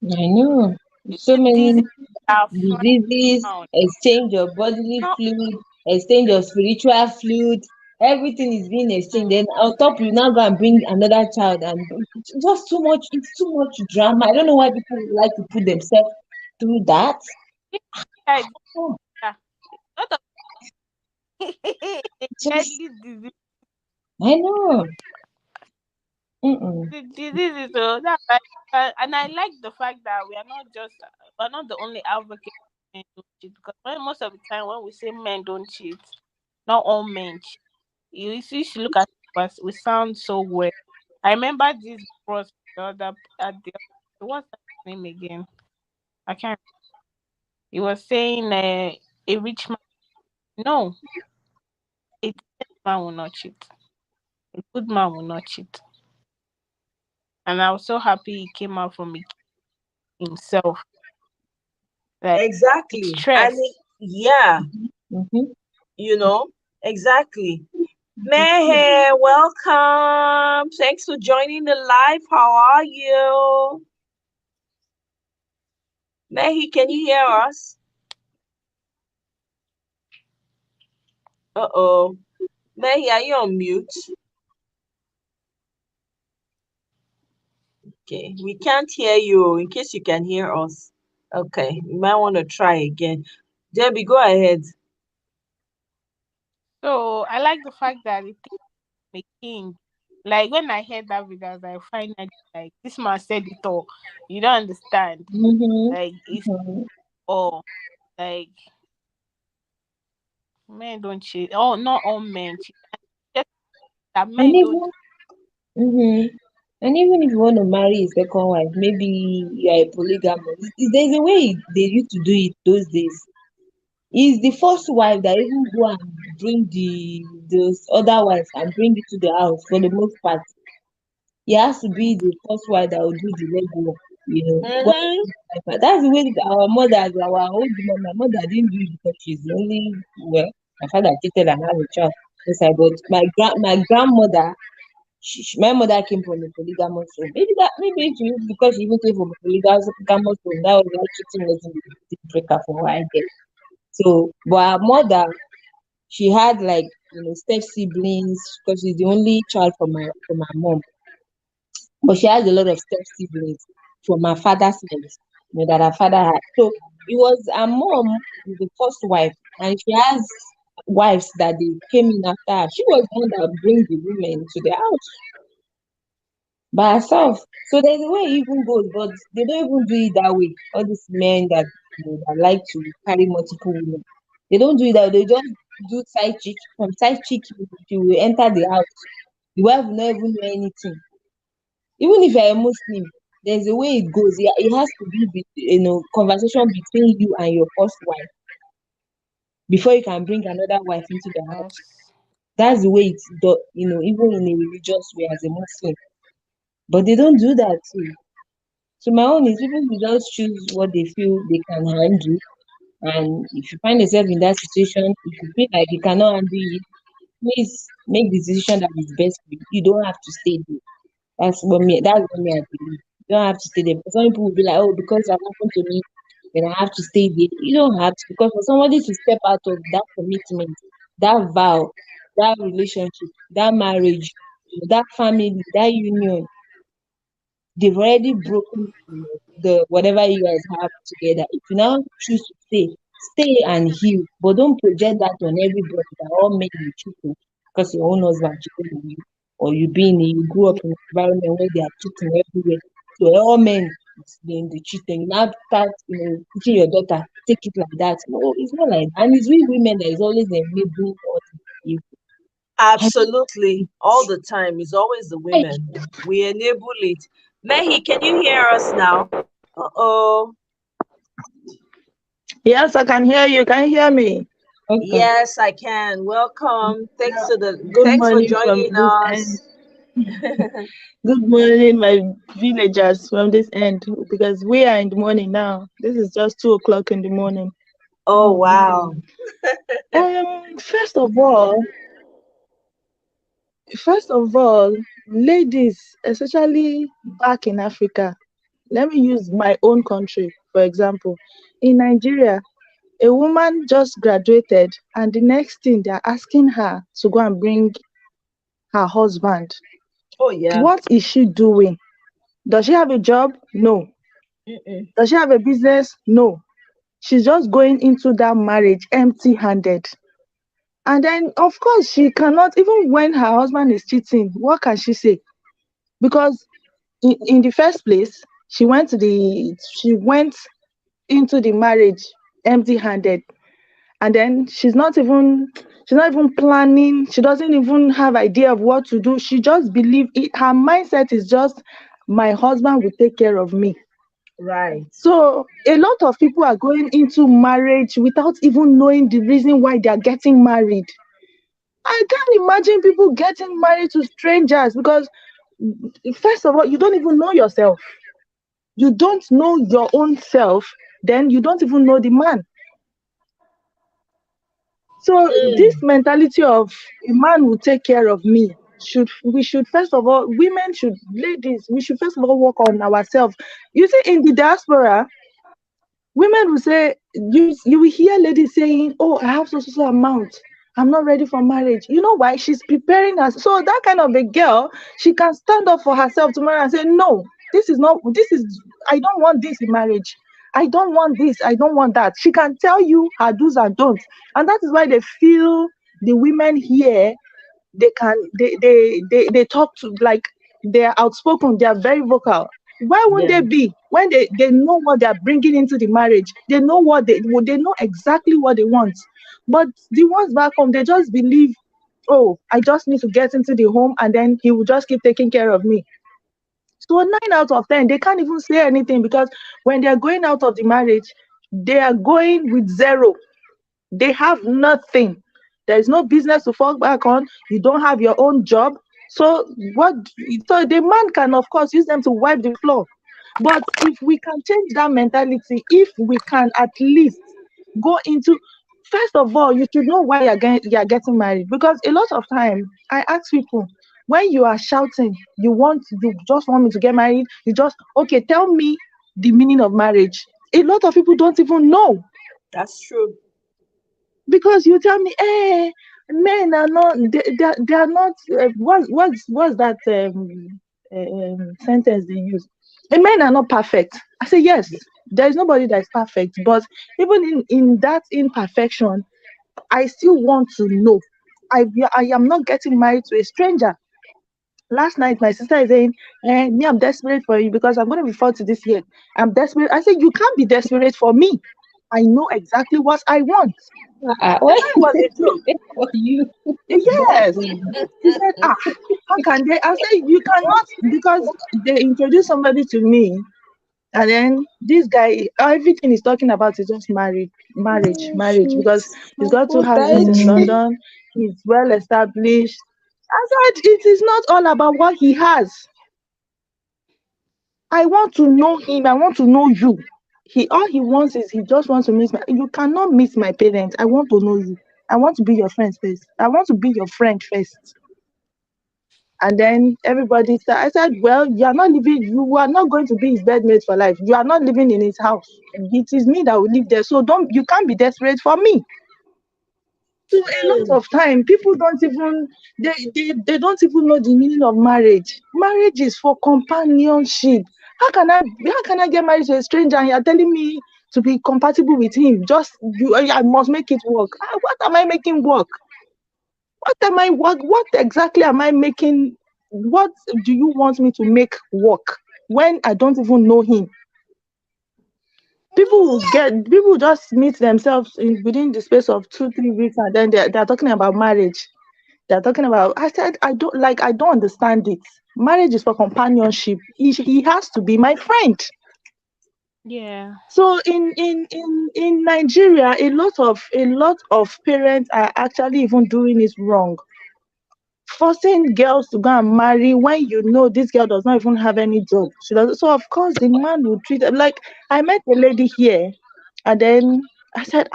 I know. So disease many are flying diseases, around. exchange of bodily No, fluid, exchange of spiritual fluid, everything is being exchanged. Then on top, you now go and bring another child, and it's just too much. It's too much drama. I don't know why people like to put themselves through that. yeah, Oh, yeah. Lot of just deadly disease. I know. Mm-mm. The diseases. So that's why, and I like the fact that we're not the only advocates for men don't cheat, because most of the time when we say men don't cheat, not all men cheat. You should look at us. We sound so weird. I remember this bros the other at the what's that name again? I can't. He was saying a rich man. No, a decent man will not cheat. A good man will not cheat. And I was so happy he came out from it himself. Like it's Exactly. I stress. mean, yeah, Mm-hmm. exactly. Meher, welcome. Thanks for joining the live. How are you? Mehi, can you hear us? Uh-oh. Mehi, are you on mute? Okay, we can't hear you. In case you can hear us. Okay, you might want to try again. Debbie, go ahead. So I like the fact that it is a king. Like when I heard that video, I was like, finally, like this man said it all. You don't understand. Mm-hmm. Like it's Mm-hmm. all like men don't cheat. Oh, not all men cheat. Just that And men don't. even mm-hmm. And even if you want to marry a second wife, maybe you are a polygamous. There's a way they used to do it those days. Is the first wife that even go and bring those other wives and bring it to the house for the most part. It has to be the first wife that will do the legwork, you know. Go and Mm-hmm. bring the wife. That's the way our mothers, our old mom, my mother didn't do it because she's the only, well, my father cheated and had a child. Yes, but my grandmother, my mother came from a polygamous home. Maybe because she even came from a polygamous home, that was why cheating wasn't a deal breaker for her, I guess. So, but her mother, she had like step siblings because she's the only child from my mom, but she has a lot of step siblings from her father's side, that her father had. So it was her mom is the first wife, and she has wives that they came in after her. She was the one that bring the women to the house by herself. So there's a way it even goes, but they don't even do it that way. All these men that that like to carry multiple women, they don't do it that way. They just do side chick. From side chick, you will enter the house. The wife will not even know anything. Even if you're a Muslim, there's a way it goes. It has to be, conversation between you and your first wife before you can bring another wife into the house. Yes. That's the way it's done, even in a religious way as a Muslim. But they don't do that too. So my own is people will just choose what they feel they can handle. And if you find yourself in that situation, if you feel like you cannot handle it, please make the decision that is best for you. You don't have to stay there. That's what me I believe. You don't have to stay there. Because some people will be like, oh, because that happened to me, then I have to stay there. You don't have to, because for somebody to step out of that commitment, that vow, that relationship, that marriage, that family, that union, they've already broken the whatever you guys have together. If you now choose to stay and heal, but don't project that on everybody that all men are cheating because your own husband cheated on you, or you grew up in an environment where they are cheating everywhere. So all men is doing the cheating. You now start, teaching your daughter, take it like that. No, it's not like that. And it's we women that is always enabling all the evil. I Absolutely. All the time. It's always the mean, women. We enable it. Mehi, can you hear us now? Uh-oh. Yes, I can hear you. Can you hear me? okay. Yes, I can. Welcome. Good Thanks for morning from joining this end. us. Good morning, my villagers from this end, because we are in the morning now. This is just 2 o'clock in the morning. Oh, wow. First of all, ladies, especially back in Africa, let me use my own country, for example. In Nigeria, a woman just graduated, and the next thing they're asking her to go and bring her husband. Oh, yeah. What is she doing? Does she have a job? No. Mm-mm. Does she have a business? No. She's just going into that marriage empty handed. And then, of course, she cannot, even when her husband is cheating, what can she say? Because in the first place, she went into the marriage empty handed. And then she's not even planning. She doesn't even have idea of what to do. She just believe it. Her mindset is just, my husband will take care of me. Right. So a lot of people are going into marriage without even knowing the reason why they are getting married. I can't imagine people getting married to strangers because, first of all, you don't even know yourself. You don't know your own self, then you don't even know the man. So this Mm. mentality of a man will take care of me, we should first of all, ladies, we should first of all work on ourselves. You see, in the diaspora, women will say, you will hear ladies saying, oh, I have so amount. I'm not ready for marriage. You know why? She's preparing us. So that kind of a girl, she can stand up for herself tomorrow and say, no, this is not, this is, I don't want this in marriage. I don't want this. I don't want that. She can tell you her do's and don'ts. And that is why they feel the women here, they talk to, like, they're outspoken, they're very vocal. Why won't Yeah. they be when they know what they're bringing into the marriage? They know what they know exactly what they want. But the ones back home, they just believe, oh, I just need to get into the home and then he will just keep taking care of me. So 9 out of 10, they can't even say anything, because when they're going out of the marriage, they are going with zero. They have nothing. There is no business to fall back on. You don't have your own job. So what? So the man can, of course, use them to wipe the floor. But if we can change that mentality, if we can at least go into, first of all, you should know why you're getting married. Because a lot of time, I ask people, when you are shouting, you just want me to get married. You just, okay, tell me the meaning of marriage. A lot of people don't even know, That's true. because you tell me, men are not, they are not, what's that sentence they use? Men are not perfect. I say yes. There is nobody that is perfect, but even in that imperfection, I still want to know. I am not getting married to a stranger. Last night, my sister is saying, me, I'm desperate for you because I'm going to be 40 this year. I'm desperate. I said, you can't be desperate for me. I know exactly what I want. And Why that was a joke. for you? Yes. She said, how can they? I said, you cannot, because they introduced somebody to me, and then this guy, everything he's talking about is just marriage, because he's got two houses in London, he's well established. I said, it is not all about what he has. I want to know him, I want to know you. All he wants is, he just wants to meet my, you cannot meet my parents. I want to know you. I want to be your friend first. I want to be your friend first. And then everybody said, I said, well, you are not going to be his bedmate for life. You are not living in his house. It is me that will live there. So you can't be desperate for me. So a lot of time, people don't even, they don't even know the meaning of marriage. Marriage is for companionship. How can I get married to a stranger and you're telling me to be compatible with him? Just I must make it work. What am I making work? What exactly am I making? What do you want me to make work when I don't even know him? People just meet themselves within the space of 2 3 weeks, and then they're talking about marriage. They're talking about, I said, I don't understand it. Marriage is for companionship. He has to be my friend. Yeah. So in Nigeria, a lot of parents are actually even doing it wrong, forcing girls to go and marry when you know this girl does not even have any job. She does. So of course the man will treat her like, I met a lady here, and then I said,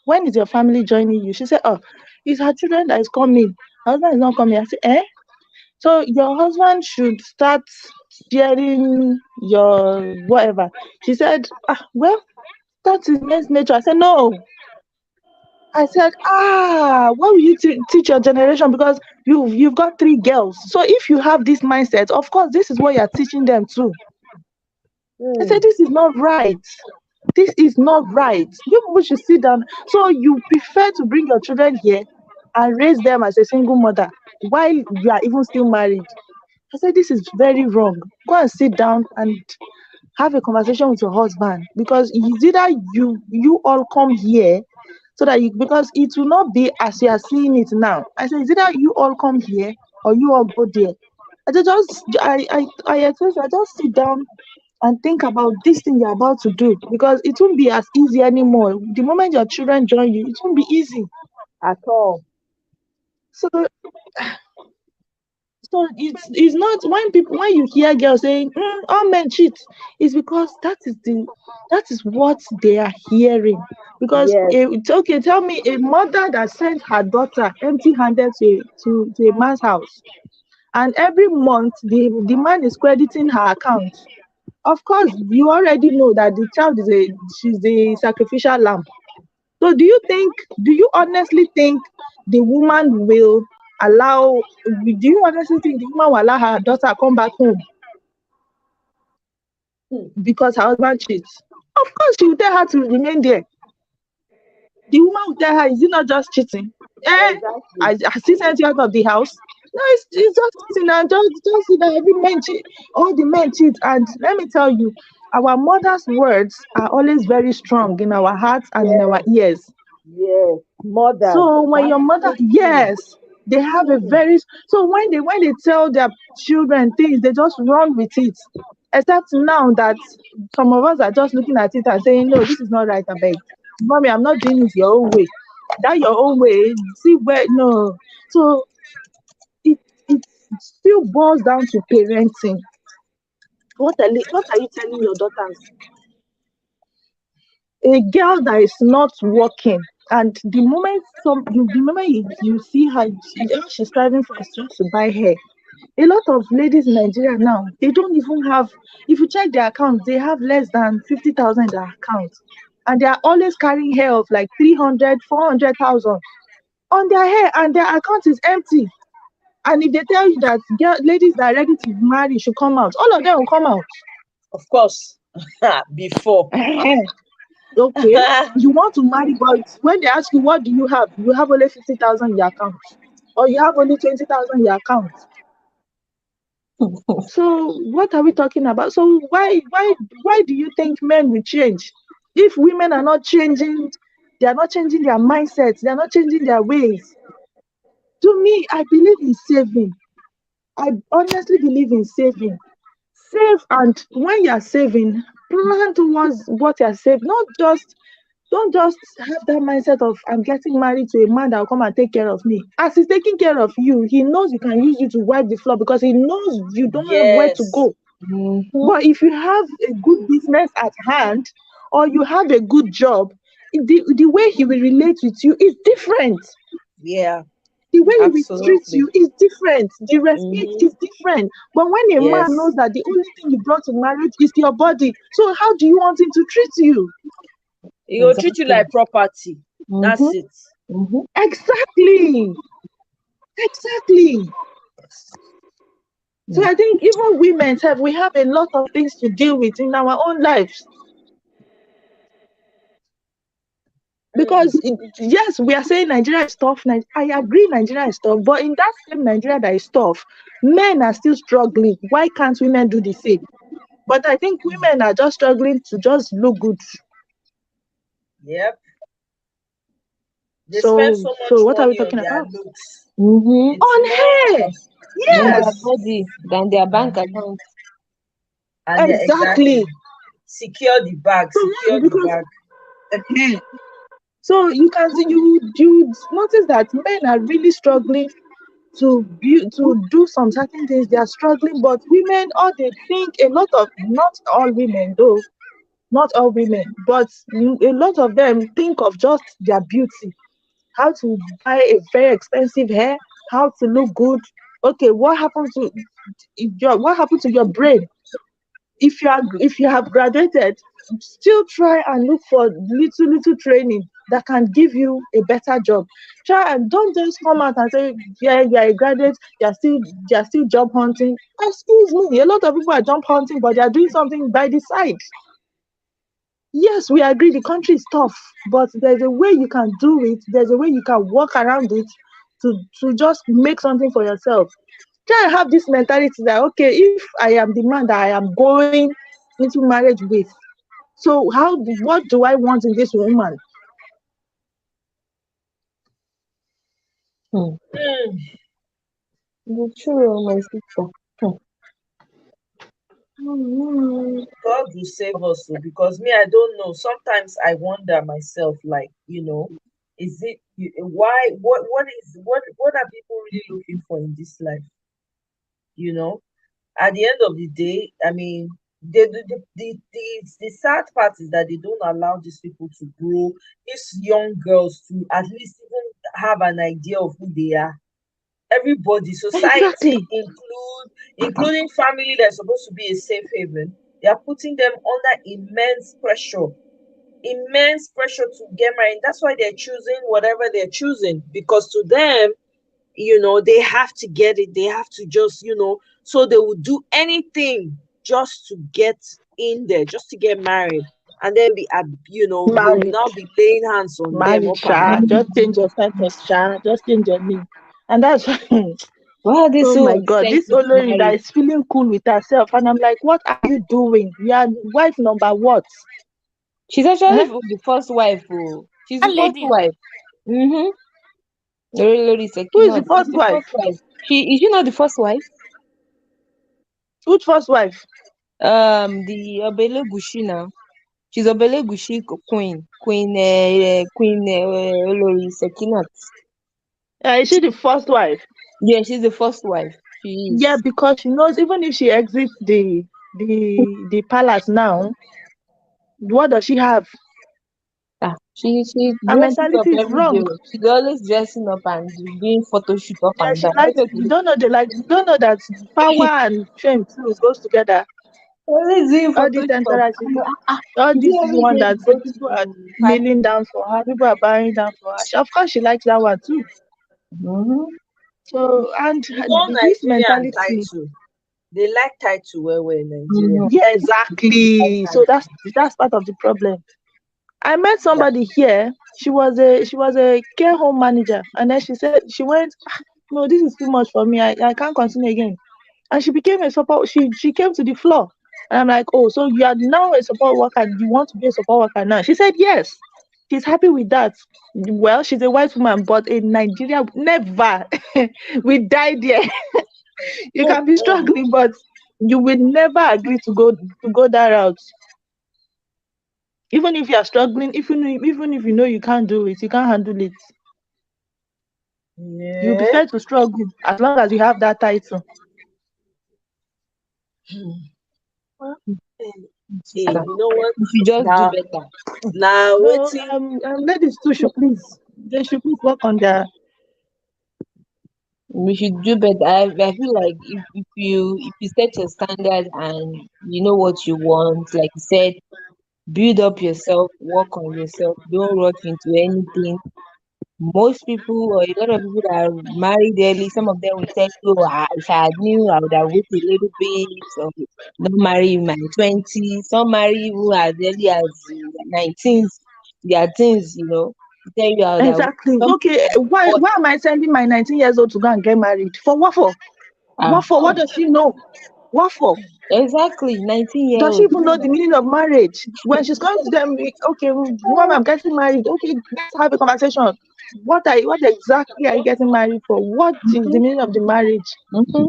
when is your family joining you? She said, oh, it's her children that is coming. Her husband is not coming. I said, eh? So your husband should start sharing your whatever. She said, well, that is men's nature. I said, no. I said, what will you teach your generation? Because you've got 3 girls. So if you have this mindset, of course, this is what you're teaching them too. I said, this is not right. This is not right. You people should sit down. So you prefer to bring your children here and raise them as a single mother while you are even still married. I said, this is very wrong. Go and sit down and have a conversation with your husband, because it's either you all come here, so that because it will not be as you are seeing it now. I said, it's either you all come here or you all go there. I just sit down and think about this thing you're about to do, because it won't be as easy anymore. The moment your children join you, it won't be easy at all. So it's not, when you hear girls saying, all men cheat, it's because that is what they are hearing. Because Yes. it's okay, tell me a mother that sent her daughter empty-handed to a man's house, and every month the man is crediting her account. Of course, you already know that the child she's the sacrificial lamb. So do you honestly think the woman will allow, do you honestly think the woman will allow her daughter come back home because her husband cheats? Of course, she will tell her to remain there. The woman will tell her, is it not just cheating? Exactly. I still sent you out of the house. No, it's just cheating and just see that every man cheat, all the men cheat. And let me tell you, our mother's words are always very strong in our hearts and in our Yes, ears. yes. Mothers. So when That's your mother, so true. yes, they have a very, so when they tell their children things, they just run with it. Except now that some of us are just looking at it and saying, no, this is not right, I beg. Mommy, I'm not doing it your own way. That your own way, see where no. So it still boils down to parenting. What are you telling your daughters? A girl that is not working, and the moment you see her, all she's striving for is just to buy hair. A lot of ladies in Nigeria now, they don't even have, if you check their account, they have less than 50,000 in their account, and they are always carrying hair of like 300, 400,000 on their hair, and their account is empty. And if they tell you that ladies that are ready to marry should come out, all of them will come out. Of course. Before. Okay, you want to marry, but when they ask you what do you have only 50,000 in your account, or you have only 20,000 in your account. So what are we talking about? So why do you think men will change if women are not changing? They are not changing their mindsets. They are not changing their ways. To me, I believe in saving. I honestly believe in saving. Save, and when you are saving, plan towards what you are saving. Not just Don't just have that mindset of I'm getting married to a man that will come and take care of me. As he's taking care of you, he knows he can use you to wipe the floor because he knows you don't have where to Yes. go. But if you have a good business at hand or you have a good job, the way he will relate with you is different. Yeah. The way he will treat Absolutely. you is different. The respect is different. But when a man knows Yes. that the only thing you brought to marriage is your body, so how do you want him to treat you? He will treat you like property. Mm-hmm. That's it. Mm-hmm. Exactly. Exactly. So I think even women we have a lot of things to deal with in our own lives. Because yes, we are saying Nigeria is tough. I agree Nigeria is tough, but in that same Nigeria that is tough, men are still struggling. Why can't women do the same? But I think women are just struggling to just look good. Yep. They spend So so so much what are we money on talking their about? looks. Mm-hmm. It's On hair. more. Than their Yes, body, than their bank Mhm. account. And yeah, exactly. exactly. Secure the bag. So Secure the because bag. so you can see you notice that men are really struggling to do some certain things. They are struggling, but women, all they think, not all women though, not all women, but a lot of them think of just their beauty, how to buy a very expensive hair, how to look good. Okay, what happened to your brain? If you have graduated, still try and look for little training that can give you a better job. Try and don't just come out and say, yeah, you are a graduate, you're still job hunting. Excuse me, a lot of people are job hunting, but they are doing something by the side. Yes, we agree the country is tough, but there's a way you can do it, there's a way you can work around it to just make something for yourself. Try and have this mentality that okay, if I am the man that I am going into marriage with, so what do I want in this woman? Hmm. Mm. The true, my sister. Hmm. God will save us oh, because me, I don't know. Sometimes I wonder myself, like, is it why what are people really looking for in this life? You know, at the end of the day, I mean, the sad part is that they don't allow these people to grow, these young girls to at least even have an idea of who they are. Everybody, society, Exactly. including family that's supposed to be a safe haven, they are putting them under immense pressure immense pressure to get married. That's why they're choosing whatever they're choosing, because to them, they have to get it. They have to just, so they will do anything just to get in there, just to get married. And then they will Married, now be laying hands on them married, up and Sha. down. Just change your sentence, Sha. Just change your name. And that's Why are they oh so my God, obsessed this with Olori that marriage? is feeling cool with herself. And I'm like, what are you doing? You are wife number what? She's actually Eh? the first wife. Oh. She's the That first lady. wife. Mm-hmm. Lori Who is the Sekinat. She's first the first wife? wife. Is she not the first wife? Which first wife? The Obelegushi now. She's Obelegushi queen. Queen Olori Sekinat. Is she the first wife? Yeah, she's the first wife. She Yeah, is. because she knows even if she exits the palace now, what does she have? She Her dresses up mentality is every day. wrong. She's always dressing up and doing photo shoot up Yeah, and she down. likes. You don't know you don't know that power and fame too goes together. Always doing All photo this shoot up. entourage, I'm like, all is this it is every one day that you go people are to party? kneeling down for her. People are bowing down for her. Of course, she likes that one too. Mm-hmm. So, and this Nigeria and mentality, title. They like title well in Nigeria. Mm-hmm. yeah, exactly. So that's part of the problem. I met Yeah. somebody here. She was a care home manager, and then she said she went. "Ah, no, this is too much for me. I can't continue again." And she became a support. She came to the floor, and I'm like, "Oh, so you are now a support worker? And you want to be a support worker now?" She said, "Yes." She's happy with that. Well, she's a white woman, but in Nigeria, never. We died there. You can be struggling, but you will never agree to go that route. Even if you are struggling, even if you know you can't do it, you can't handle it. You Yeah. prefer to struggle as long as you have that title. Well, eh, hey, Sister, you know what? you should just do Now, better. now No, waiting. ladies too should please. They should please work on their. We should do better. I feel like if you set your standard and you know what you want, like you said, build up yourself, work on yourself, don't rush into anything. Most people or a lot of people that are married early, some of them will tell you, if I had knew, I would have waited a little bit, or don't marry in my 20s. Some marry even as early as 19s, their teens. Tell you how that Exactly. some Okay, people, why am I sending my 19 years old to go and get married? For what for? ah, What for? What does she know? What for? exactly, 19 year Does she old. even know the meaning of marriage? When she's coming to them, okay, mom, I'm getting married. Okay, let's have a conversation. What exactly are you getting married for? What is the meaning of the marriage? Mm-hmm.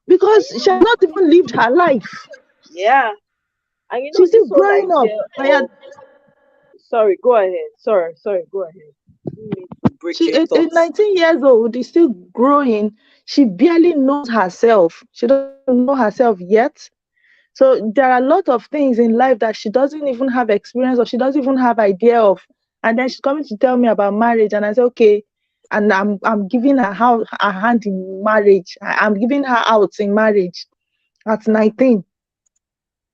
Because she has not even lived her life. Yeah. And She's this still whole growing up. idea And yet, of, sorry, go ahead. Sorry, go ahead. Didn't mean to break she your at thoughts. 19 years old is still growing. She barely knows herself. She doesn't know herself yet. So there are a lot of things in life that she doesn't even have experience or she doesn't even have idea of. And then she's coming to tell me about marriage, and I say, okay. And I'm giving her a hand in marriage. I'm giving her out in marriage at 19.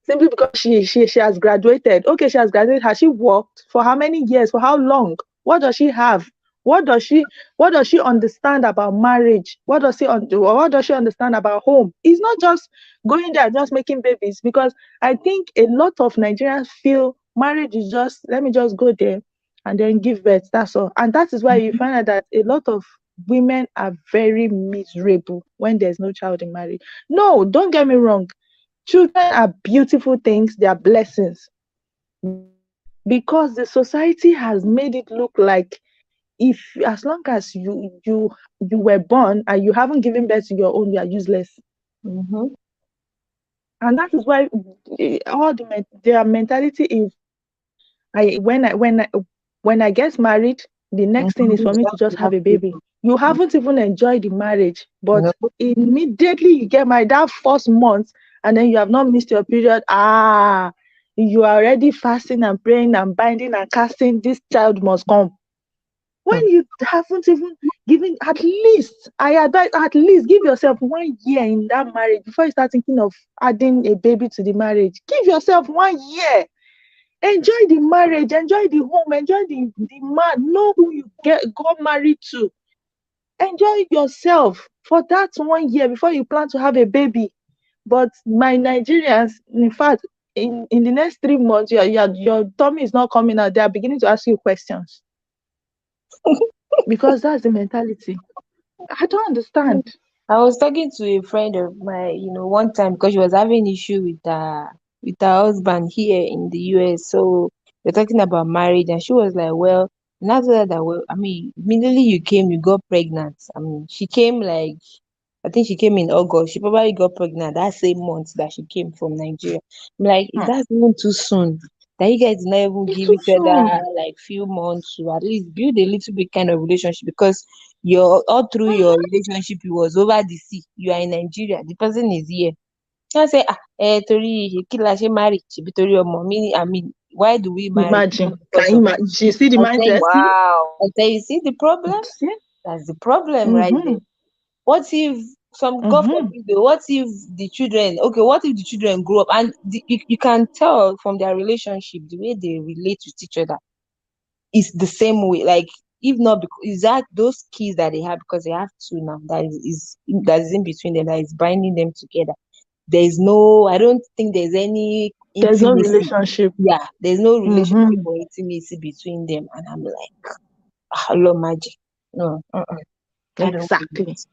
Simply because she has graduated. Okay, she has graduated. Has she worked for how many years? For how long? What does she have? What does she understand about marriage? What does she understand about home? It's not just going there just making babies, because I think a lot of Nigerians feel marriage is just, let me just go there and then give birth. That's all. And that is why you find out that a lot of women are very miserable when there's no child in marriage. No, don't get me wrong. Children are beautiful things, they are blessings. Because the society has made it look like, if as long as you were born and you haven't given birth to your own, you are useless. Mm-hmm. And that is why their mentality is, I when I get married, the next thing is Mm-hmm. for me to just have a baby. You haven't even enjoyed the marriage, but No. immediately you get married that first month, and then you have not missed your period. You are already fasting and praying and binding and casting. This child must come. When you haven't even given, at least I advise, at least give yourself 1 year in that marriage before you start thinking of adding a baby to the marriage. Give yourself 1 year. Enjoy the marriage, enjoy the home, enjoy the man. Know who you got married to. Enjoy yourself for that 1 year before you plan to have a baby. But my Nigerians, in fact, in the next 3 months, your tummy is not coming out. They are beginning to ask you questions because that's the mentality. I don't understand. I was talking to a friend of mine, one time because she was having issue with her husband here in the US. So we're talking about marriage, and she was like, "Well, and after that, well, I mean, immediately you came, you got pregnant. I mean, she came like, I think she came in August. She probably got pregnant that same month that she came from Nigeria. I'm like, is Hmm. that even too soon? That you guys did not even It's give too each other soon. like few months to at least build a little bit kind of relationship, because your all through your Mhm. relationship it was over the sea. You are in Nigeria, the person is here. I say, torí kí la ṣe marry? Ṣebí torí ọmọ mi. I mean, why do we marry? Imagine. Because Can you of imagine? You see the I say, mindset? See? wow. I say, you see the problem? See? That's the problem right there. Mm-hmm. What if some God Mm-hmm. forbid though, what if the children, okay, what if the children grow up and you can tell from their relationship the way they relate with each other is the same way, like if not because is that those kids that they have, because they have two now, that is in between them, that is binding them together. There is no, I don't think there's any There's no intimacy. relationship. Yeah, there's no relationship Mm-hmm. or intimacy between them, and I'm like, hello magic. No, I don't want Exactly. this.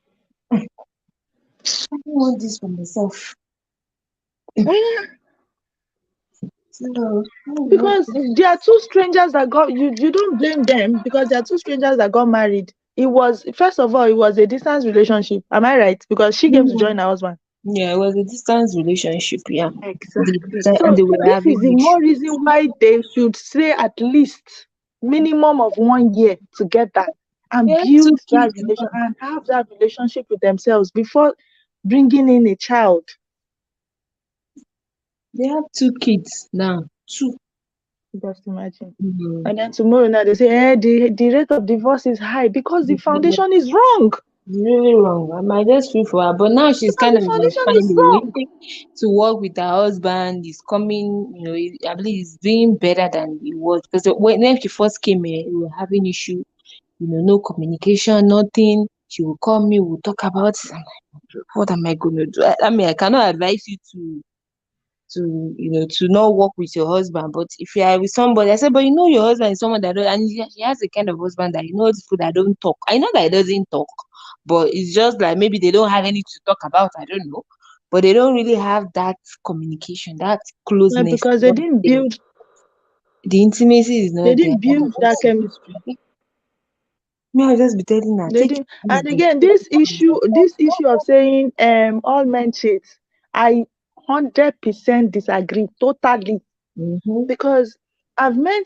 I don't want this for myself. So, Because there are two strangers that got you don't blame them because there are two strangers that got married. It was, first of all, it was a distance relationship. Am I right? Because she came to join her husband. yeah, it was a distance relationship. Yeah, Exactly. and So they were this is having the more issues. reason why they should stay at least minimum of 1 year together They and have two build that kids relation now. and have that relationship with themselves before bringing in a child. They have two kids now. Two. Just imagine. Mm. And then tomorrow now they say, the rate of divorce is high because the It's foundation is wrong. really wrong. I might just feel for her, but now she's Because kind the of like foundation is finding a wrong. way to work with her husband. He's coming, I believe he's doing better than he was, because when she first came here, we were having issue. No communication, nothing. She will call me, we'll talk about it. I'm like, what am I going to do? I mean, I cannot advise you to not work with your husband. But if you are with somebody, I said, but your husband is someone that don't, and he has a kind of husband that people that don't talk. I know that he doesn't talk, but it's just like maybe they don't have anything to talk about. I don't know, but they don't really have that communication, that closeness. Because What the intimacy is they not there. didn't build that chemistry. Me, I'll just be telling her, They take didn't. it And easy. again, this issue of saying all men cheat, I 100% disagree totally. Mm-hmm. Because I've met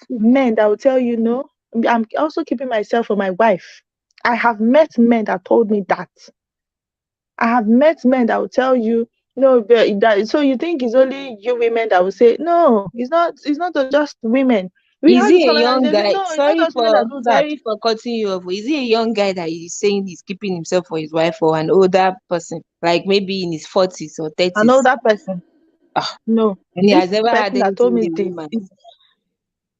men that will tell you no. I'm also keeping myself for my wife. I have met men that told me that. I have met men that will tell you no, but that, so you think it's only you women that will say no, it's not just women. We Is have this he a conversation, young they say guy? no, it's not Sorry just women that for do that. sorry for cutting you off. Is he a young guy that is saying he's keeping himself for his wife, or an older person, like maybe in his 40s or I know 30s? that person. Ah, No, and he has this never had person that anything told with me a this woman. is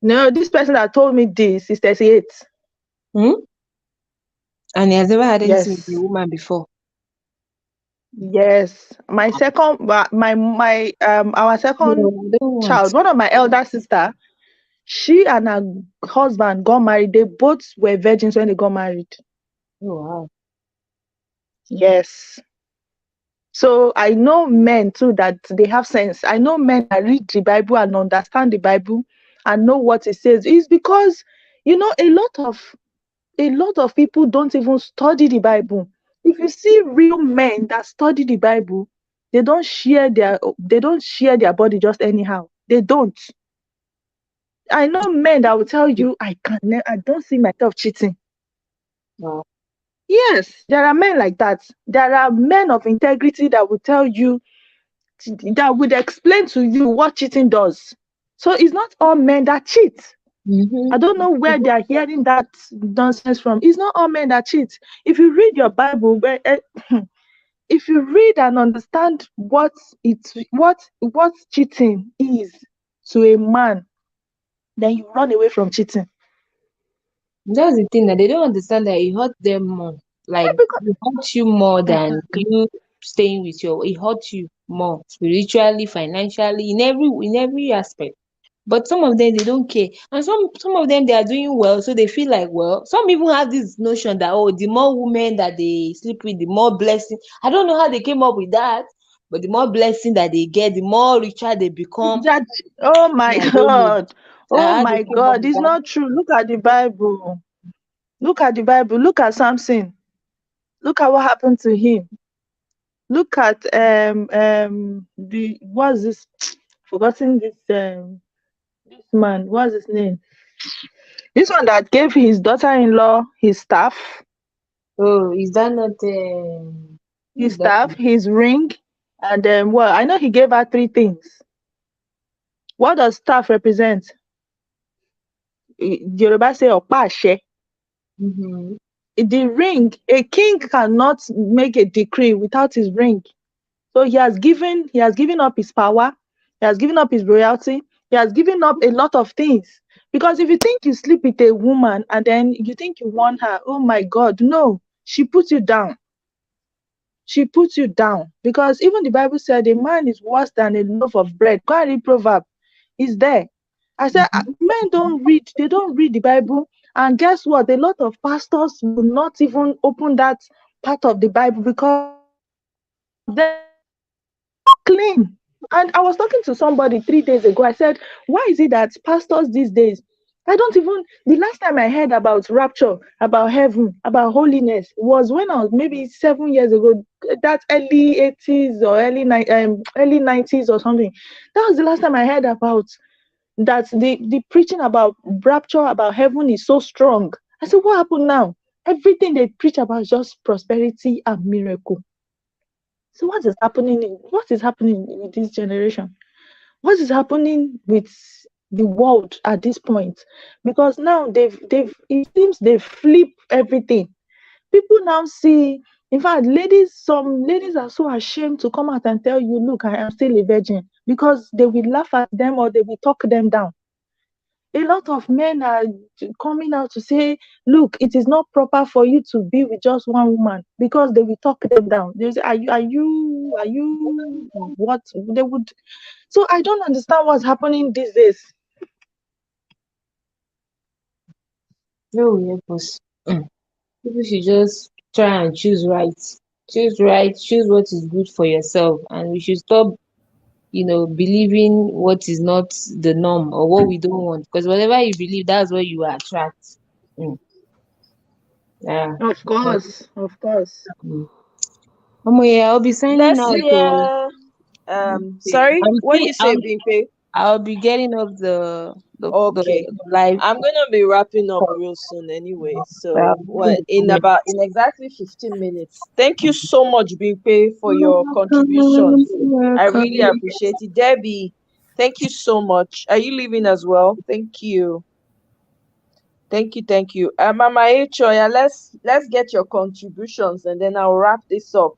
no, this person that told me this is 38. Hmm? And he has never had anything with a Yes. woman before. Yes. My second my our second No, I don't want. child, one of my elder sister, she and her husband got married. They both were virgins when they got married. Oh wow. Yes. So I know men too that they have sense. I know men that read the Bible and understand the Bible and know what it says. It's because a lot of people don't even study the Bible. If you see real men that study the Bible, they don't share their body just anyhow. They don't. I know men that will tell you, I don't see myself cheating. Wow. Yes, there are men like that. There are men of integrity that will tell you, that would explain to you what cheating does. So it's not all men that cheat. Mm-hmm. I don't know where they are hearing that nonsense from. It's not all men that cheat. If you read your Bible, if you read and understand what cheating is, to a man, then you run away from cheating. That's the thing that they don't understand, that it hurts them more. Like, Because it hurts you more than exactly. you staying with your. It hurts you more spiritually, financially, in every aspect. But some of them, they don't care, and some of them, they are doing well, so they feel like, well, some even have this notion that, oh, the more women that they sleep with, the more blessing. I don't know how they came up with that, but the more blessing that they get, the more richer they become. That, oh my I don't know oh how they my came up God, with it's that. not true. Look at the Bible. Look at the Bible. Look at Samson. Look at what happened to him. Look at the what's this? Forgotten this man. What's his name? This one that gave his daughter-in-law his staff, Oh, is that not who is that? his ring, and well, I know he gave her three things. What does staff represent? Yoruba say opa àṣẹ. Mm-hmm. The ring, a king cannot make a decree without his ring. So he has given up his power, he has given up his royalty, he has given up a lot of things. Because if you think you sleep with a woman and then you think you want her, oh my God, no, she puts you down. She puts you down. Because even the Bible said a man is worse than a loaf of bread. Go and read Proverb. It's there. I said, men don't read, they don't read the Bible. And guess what? A lot of pastors will not even open that part of the Bible because they're clean. And I was talking to somebody 3 days ago. I said, why is it that pastors these days, I don't even, the last time I heard about rapture, about heaven, about holiness was when I was maybe 7 years ago, that early 80s or early 90s or something. That was the last time I heard about that the preaching about rapture, about heaven is so strong. I said, what happened now? Everything they preach about is just prosperity and miracle. So what is happening with this generation? What is happening with the world at this point? Because now they've it seems they flip everything. People now see, in fact, some ladies are so ashamed to come out and tell you, look, I am still a virgin, because they will laugh at them or they will talk them down. A lot of men are coming out to say, look, it is not proper for you to be with just one woman, because they will talk them down. They say, are you what they would. So I don't understand what's happening these days. No, yeah, boss. People should just try and choose right. Choose right, choose what is good for yourself. And we should stop, believing what is not the norm or what we don't want. Because whatever you believe, that's what you attract. Mm. Yeah. Of course, of course. Mm. Yeah, I'll be signing Let's out. So hear. Sorry, what do you say, I'll Bimpe? I'll be getting off the Okay. live I'm gonna be wrapping up call. real soon anyway. I'll So be well, doing the in exactly 15 minutes. Thank you so much, Bimpe, for your comment. contributions. I really Welcome. appreciate it. Debbie, thank you so much. Are you leaving as well? Thank you. Thank you, thank you. Mama Choya, let's get your contributions and then I'll wrap this up.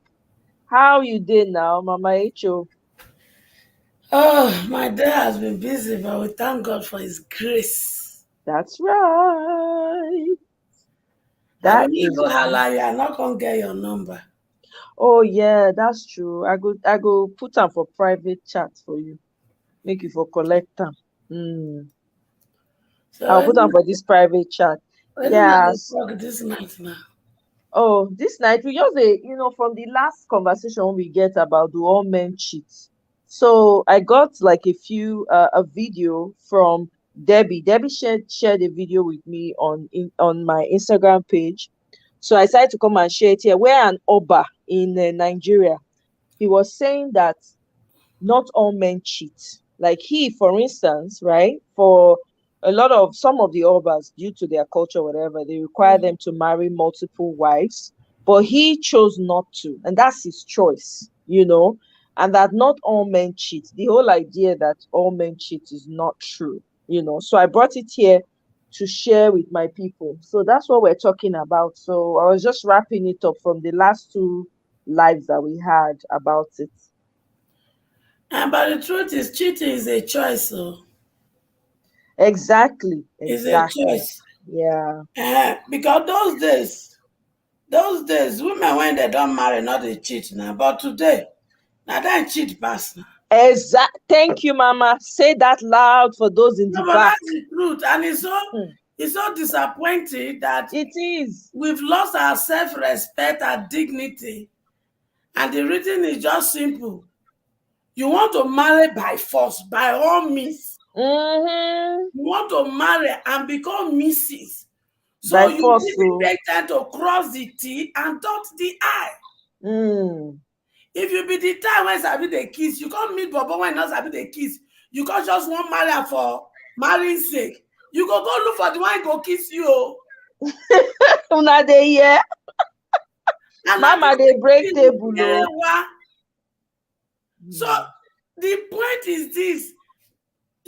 How you did now, Mama Cho? Oh, my day has been busy, but we thank God for His grace. That's right. I That will not is go holla you. I'm not gonna get your number. Oh yeah, that's true. I go put am for private chat for you. Make you for collect am. So I'll put am for this private chat. when I go Yes. talk this night now. Oh, this night we just from the last conversation we get about do all men cheat. So I got like a video from Debbie. Debbie shared a video with me on my Instagram page. So I decided to come and share it here. We're an Oba in Nigeria. He was saying that not all men cheat. Like he, for instance, right? For a lot of some of the Obas, due to their culture, whatever, they require them to marry multiple wives. But he chose not to, and that's his choice. And that not all men cheat. The whole idea that all men cheat is not true. So I brought it here to share with my people. So that's what we're talking about. So I was just wrapping it up from the last two lives that we had about it. And but the truth is cheating is a choice, so Exactly. It's a Exactly. choice. Yeah. Because those days, women when they don't marry, not they cheat now. But today, now they cheat pass now. Thank you, Mama. Say that loud for those in No, the but back. that's the truth. And Hmm. it's so disappointing that It is. we've lost our self-respect, our dignity. And the reason is just simple. You want to marry by force, by all means. Mm-hmm. You want to marry and become Mrs. So By you force, need to so. take time to cross the T and dot the I. Mm. If you be the time when sabi the kiss, you can't meet Bobo when not sabi the kiss. You can't just want marry am for marrying sake. You go look for the one go kiss you. Una dey hear? And Mama dey break table. So the point is this.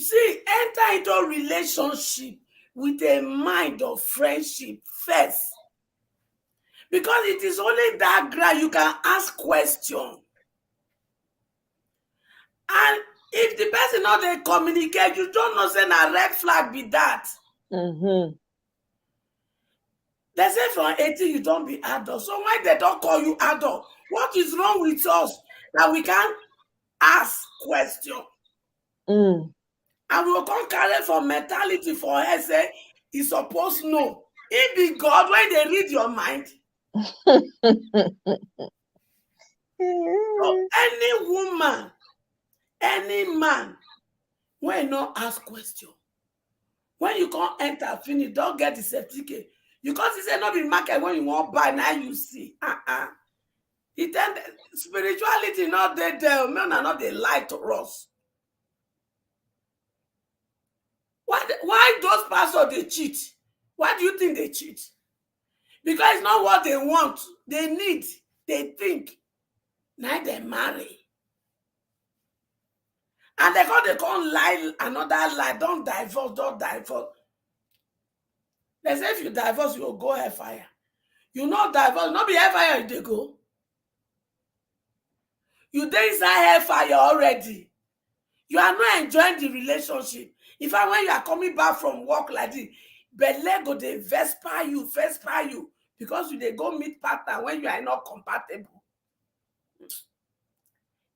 See, enter into a relationship with a mind of friendship first. Because it is only that ground you can ask questions. And if the person not dey communicate, you don't know say na red flag be that. Mm-hmm. They say from 18 you don't be adult. So why they don't call you adult? What is wrong with us that we can ask questions? Mm. And we will come carry for mentality for her say he supposed know. He be God when they read your mind. So any woman, any man, when no ask question, when you can't enter, finish, don't get the certificate. You can't say not be market when you want buy, now you see. Spirituality not there, men are not they lie to us. Why those pastors they cheat? Why do you think they cheat? Because it's not what they want, they need, they think. Now they marry. And they can't lie, another lie, don't divorce. They say if you divorce, you will go hellfire. You not divorce, not be hellfire they go. You dey inside hellfire already. You are not enjoying the relationship. In fact, when you are coming back from work like this, belle go dey vesper you, because you dey go meet partner when you are not compatible.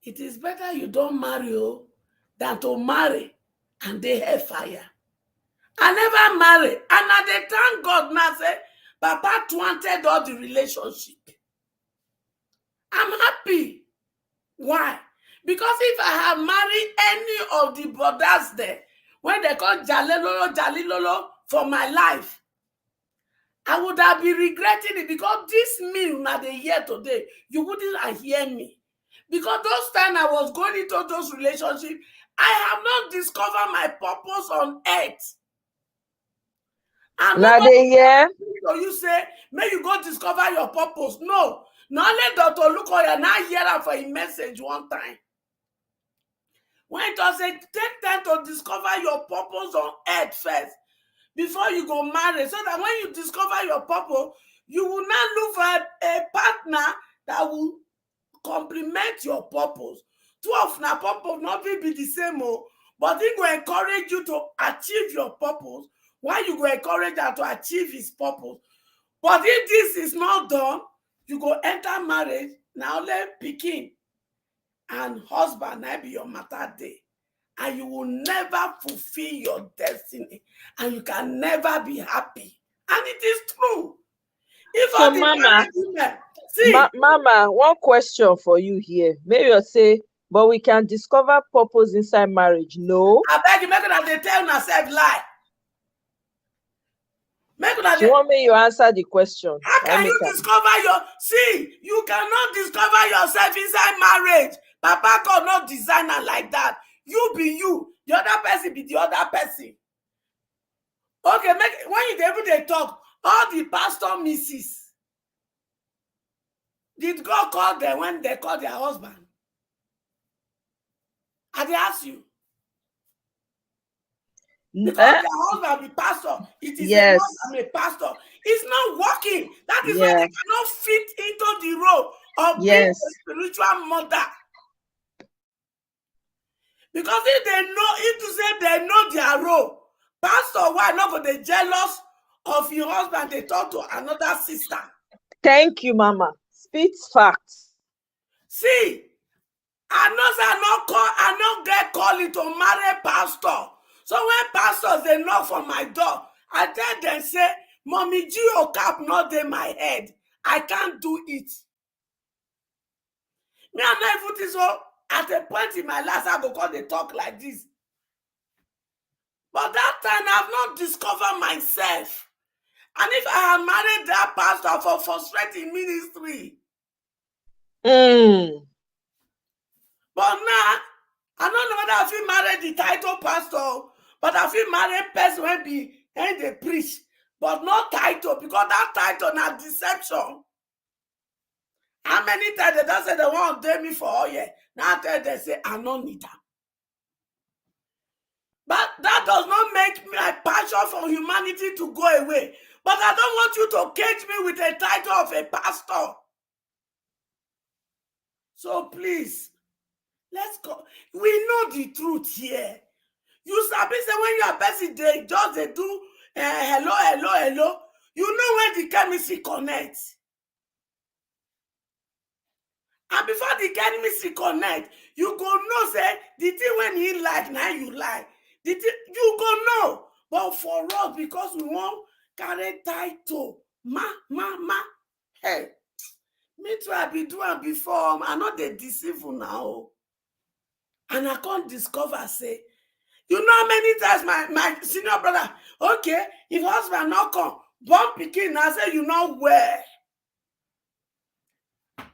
It is better you don't marry than to marry and they hellfire. I never marry, and I dey thank God now say Papa wanted all the relationship. I'm happy. Why? Because if I have married any of the brothers there, when they call Jalilolo for my life, I would have been regretting it because this meal now they hear today, you wouldn't hear me. Because those times I was going into those relationships, I have not discovered my purpose on earth. And now they hear. So you say, may you go discover your purpose. No. Not let Dr. Lukoya now hear that for a message one time. When it was say, take time to discover your purpose on earth first before you go marry. So that when you discover your purpose, you will not look for a partner that will complement your purpose. Two of na purpose not be the same, but he will encourage you to achieve your purpose while you go encourage her to achieve his purpose. But if this is not done, you go enter marriage, now let pikin and husband now be your matter day. And you will never fulfill your destiny. And you can never be happy. And it is true. If So, all the Mama, women, see, Mama, one question for you here. Maybe you'll say, but we can discover purpose inside marriage. No. I beg you, make una dey tell yourself lie. She want me you answer the question. How can you discover you cannot discover yourself inside marriage. Papa God not designer like that. You be you, the other person be the other person. Okay, when you able to talk, all the pastor misses. Did God call them when they call their husband? I dey ask you. Because their husband be pastor. It is a must I'm a pastor. It's not working. That is why they cannot fit into the role of being a spiritual mother. Because if you say they know their role Pastor, why not go dey jealous of your husband? They talk to another sister. Thank you, Mama. Spits facts. See, I not get calling to marry pastor. So when pastors they knock on my door, I tell them say, Mommy Geo cap not in my head. I can't do it. Me and I put this all at a point in my life I go call they talk like this. But that time I've not discovered myself. And if I had married that pastor for frustrating ministry, but now I don't know whether I feel married the title pastor, but I feel married person when be and they preach, but not title, because that title not deception. How many times they don't say they want to date me for all year? Now they say I don't need that. But that does not make my passion for humanity to go away. But I don't want you to cage me with a title of a pastor. So please, let's go. We know the truth here. You sabi say when you are busy, they just they do hello. You know when the chemistry connects. And before the chemistry connect, you go know say the thing when he like, now you like. The thing, you go know. But for us, because we want carry title, ma. Hey, me too, I be doing before. I know they deceive you now. And I can't discover, say, you know how many times my senior brother, okay, if husband not come, born pikin, I say, you know where?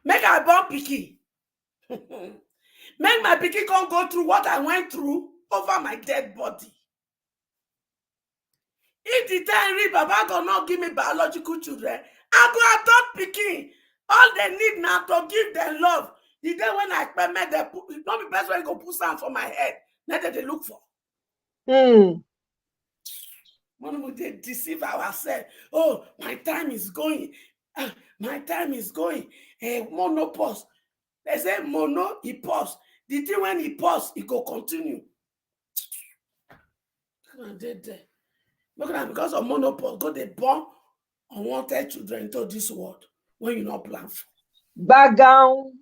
Make I born pikin. Make my pikin can't go through what I went through over my dead body. If the time read, Baba God not give me biological children, I go adopt pikin. All they need now to give them love. The day when I permit them, it's not the best way to go put something for my head. That's what they look for. When they deceive ourselves, oh, my time is going. My time is going. Monopause. They say mono, he pause. The thing when he pause, it go continue. Look at that, because of monopause, go they born unwanted children into this world when you not plan for. Back down.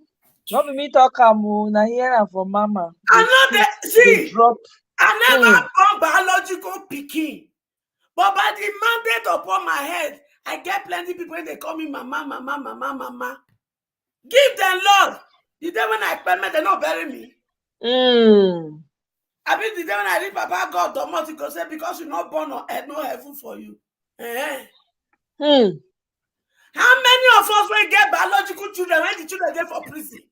Not me talk na hear from Mama. I know that. See, drop. I never born biological pikin, but by the mandate upon my head, I get plenty people when they call me mama. Give them love. The day when I permit, they not bury me. I mean, the day when I read Baba God, Domoti go say, because you're not born on earth, no heaven for you. How many of us will get biological children when the children get for prison?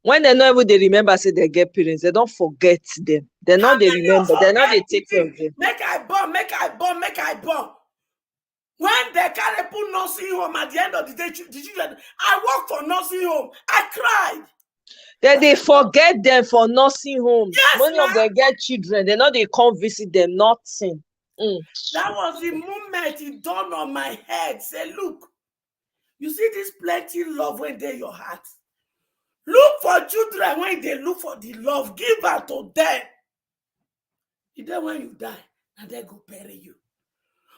When they know they remember, say they get parents, they don't forget them. They know they remember, they know they take care of them. Make I born. When they carry put nursing home at the end of the day, the children, I work for nursing home. I cried. They forget them for nursing home. Yes, many of them get children, they know they come visit them, nothing. That was the moment it dawned on my head. Say, look, you see this plenty love when they're your heart. Look for children when they look for the love. Give her to them. The day when you die, and they go bury you.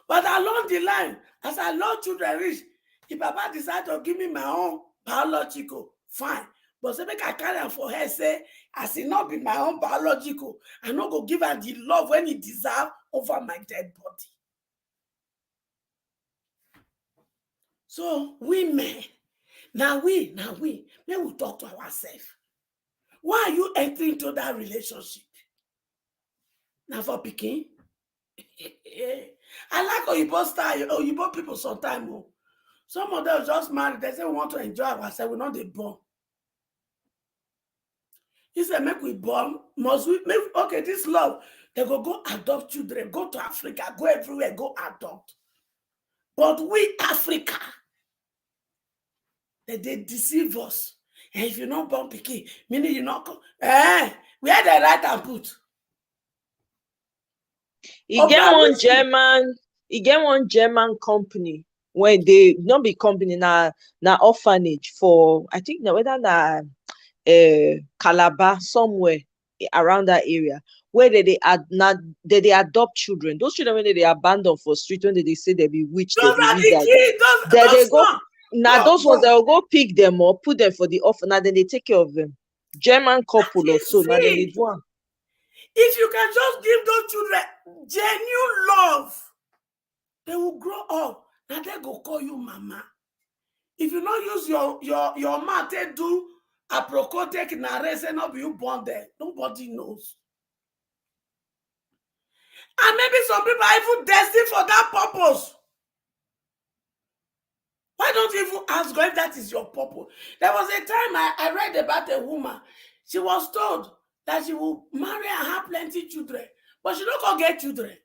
But along the line, as I love children reach, if Papa decide to give me my own biological, fine. But say make I carry am for her, say, as it not be my own biological, I not go give her the love when he deserve over my dead body. So women, now we, may we talk to ourselves. Why are you entering into that relationship? Now for pikin. I like Oyibo style, Oyibo people sometimes. Some of them just married, they say we want to enjoy ourselves, we're not the born. He said, make we born, must we make okay, this love, they go adopt children, go to Africa, go everywhere, go adopt. But we Africa, they deceive us. And if you're not born pikin, meaning you're not where they write and put. He get one German company where they not be company na orphanage for, I think whether na Calabar somewhere around that area, where they adopt children. Those children when they abandon for street, when they say they be witch, they Those be are the wizard. kids. Then they Those go one. now. Those ones they will go pick them up, put them for the orphan. Now then they take care of them. German couple or so. Now then they do one. If you can just give those children genuine love, they will grow up and they go call you mama. If you not use your mouth to do a procotic narration, not be you born there. Nobody knows. And maybe some people are even destined for that purpose. Why don't you even ask God if that is your purpose? There was a time I read about a woman. She was told that she will marry and have plenty children, but she don't go get children.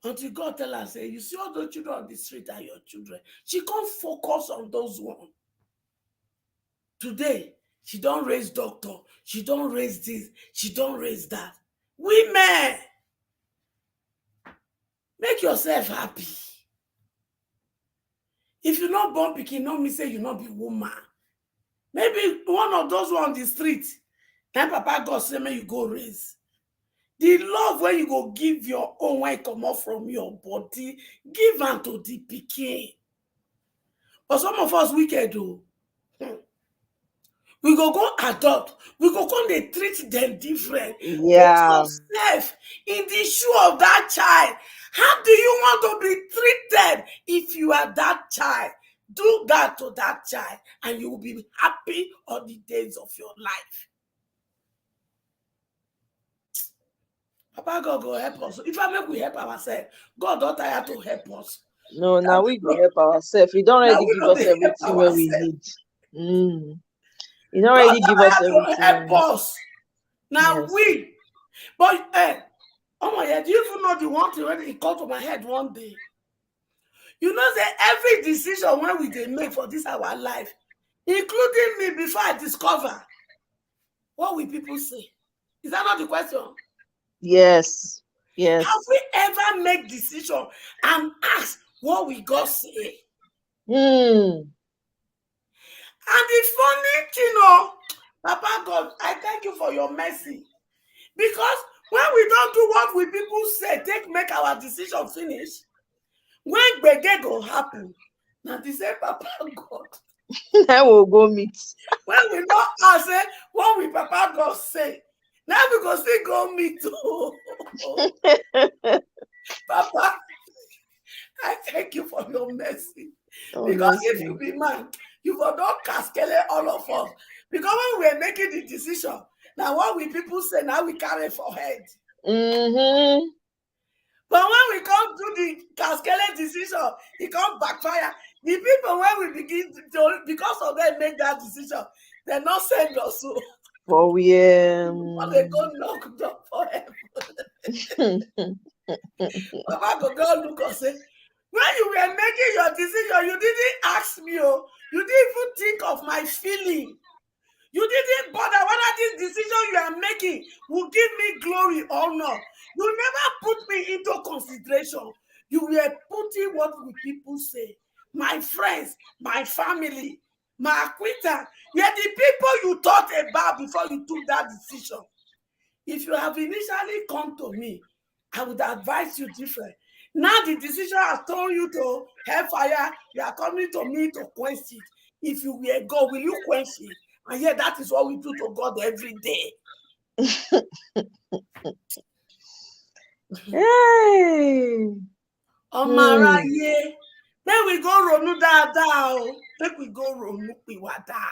Until God tell her, say, you see all those children on the street are your children. She can't focus on those ones. Today, she don't raise doctor. She don't raise this. She don't raise that. Women, make yourself happy. If you not born pikin, no me say you not be woman. Maybe one of those on the street, then Papa God say, may you go raise. The love when you go give your own when it come out from your body, give unto the pikin. But some of us wicked though. We go adopt. We go come they treat them different. Yeah. Put yourself in the shoe of that child. How do you want to be treated if you are that child? Do that to that child and you will be happy all the days of your life. Papa God go help us. If I make we help ourselves, God don't tire to help us. No, now we go help ourselves. He don't already give us everything when we need. He don't already give us everything. Help us. Now Yes. we. But oh my God, do you even know the one thing when it came to my head one day? You know that every decision when we make for this our life, including me before I discover, what will people say? Is that not the question? Yes. Yes. Have we ever make decision and ask what we God say? Hmm. And the funny thing, Papa God, I thank you for your mercy. Because when we don't do what we people say, make our decision finish. When Gbege go happen, now the same Papa God. Then we'll go meet. When we not ask what will Papa God say, now we go still go meet too. Papa, I thank you for your mercy. Because if you be man, you will not cascade all of us. Because when we are making the decision, now what will people say, now we carry for head. Mm-hmm. But when we come to the cascade decision, it come backfire. The people when we begin to, because of them make that decision, they not send us so. For we But they go knock door for heaven. Papa go look and say, when you were making your decision, you didn't ask me, you didn't even think of my feeling. You didn't bother whether this decision you are making will give me glory or not. You never put me into consideration. You were putting what will people say. My friends, my family, my acquaintance. Yet the people you thought about before you took that decision. If you have initially come to me, I would advise you different. Now the decision has turned you to hellfire. You are coming to me to quench it. If you were God, will you quench it? And yet that is what we do to God every day. Hey. Omaraye. Then we go ronu dada. Then we go ronu piwada.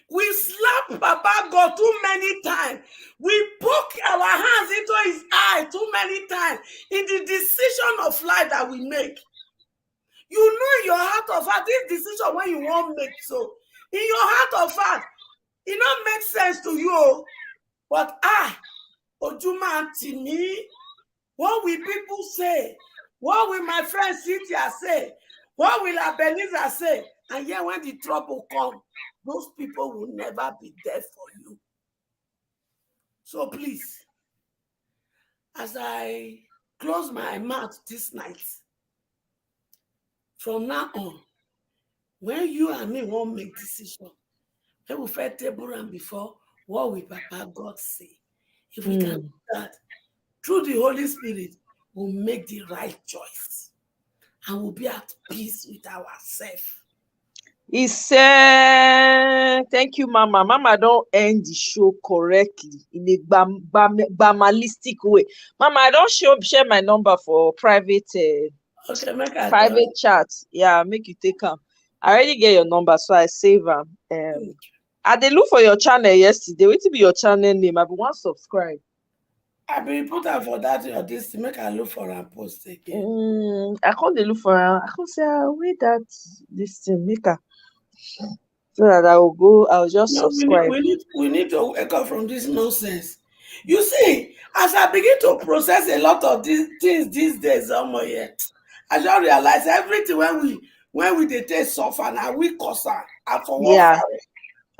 We slap Papa God too many times. We poke our hands into his eye too many times in the decision of life that we make. You know in your heart of heart, this decision when you won't make so. In your heart of heart, it don't make sense to you. But Ojuma to me, what will people say? What will my friend Cynthia say? What will Abeniza say? And yet when the trouble comes, those people will never be there for you. So please, as I close my mouth this night, from now on, when you and me won't make decision, when we fed table and before, What will Papa God say? If we can do that, through the Holy Spirit, we'll make the right choice and we'll be at peace with ourselves. He said, thank you, Mama. Mama don't end the show correctly in a bamalistic way. Mama, I don't share my number for private Okay, make I tell private you. chat. Yeah, make you take them. I already get your number, so I save them. I did look for your channel yesterday. Wait to be your channel name. I be one subscribe. I been put am for that or this to make I look for am post again. I can't dey look for am. I can't say wait that this thing make her so that I will go. I'll just No, subscribe. we need to wake up from this nonsense. You see, as I begin to process a lot of these things these days, I just realize everything when we dey take suffer na we cause am. I for what Yeah, for?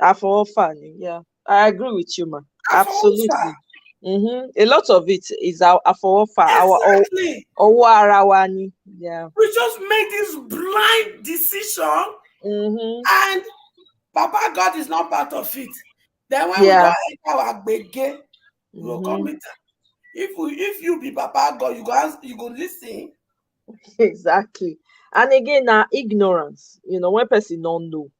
I for fun. Yeah, I agree with you, man. I for what Absolutely. for? A lot of it is our for our Exactly. ara wa ni. Yeah. We just make this blind decision and Papa God is not part of it. Then when we go Yeah. enter our gbege, we go come meet am. If you be Papa God, you go listen. Exactly. And again, now ignorance. When person don't know,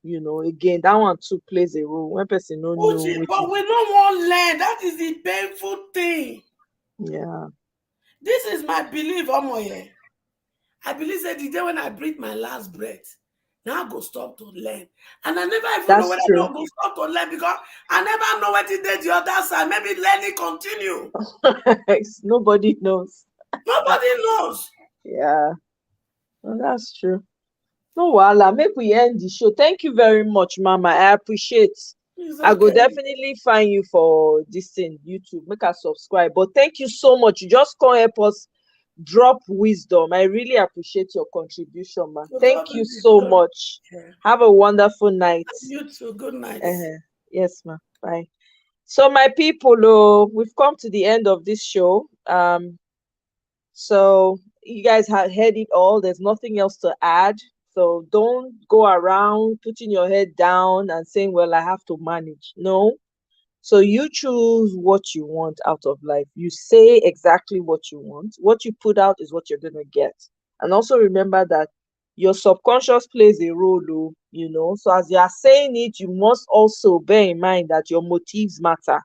again that one too plays a role. When person don't know, Uchi, which but we no wan learn. That is the painful thing. yeah, This is my belief, Omoye. I believe that the day when I breathe my last breath, now I go stop to learn. And I never even know that's whether I true. go stop to learn because I never know what it is the other side. Maybe learning continue. Nobody knows. Nobody knows. Yeah, well, that's true. No wahala, make we end the show. Thank you very much, Mama. I appreciate. It's I go okay. definitely find you for this thing, YouTube. Make us subscribe. But thank you so much. You just can't help us drop wisdom. I really appreciate your contribution, man. To Thank God be you the so glory. much. Yeah. Have a wonderful night. You too. Good night. Yes, ma'am. Bye. So, my people, we've come to the end of this show. So you guys have heard it all. There's nothing else to add. So don't go around putting your head down and saying, well, I have to manage. No. So you choose what you want out of life. You say exactly what you want. What you put out is what you're going to get. And also remember that your subconscious plays a role, So as you are saying it, you must also bear in mind that your motives matter.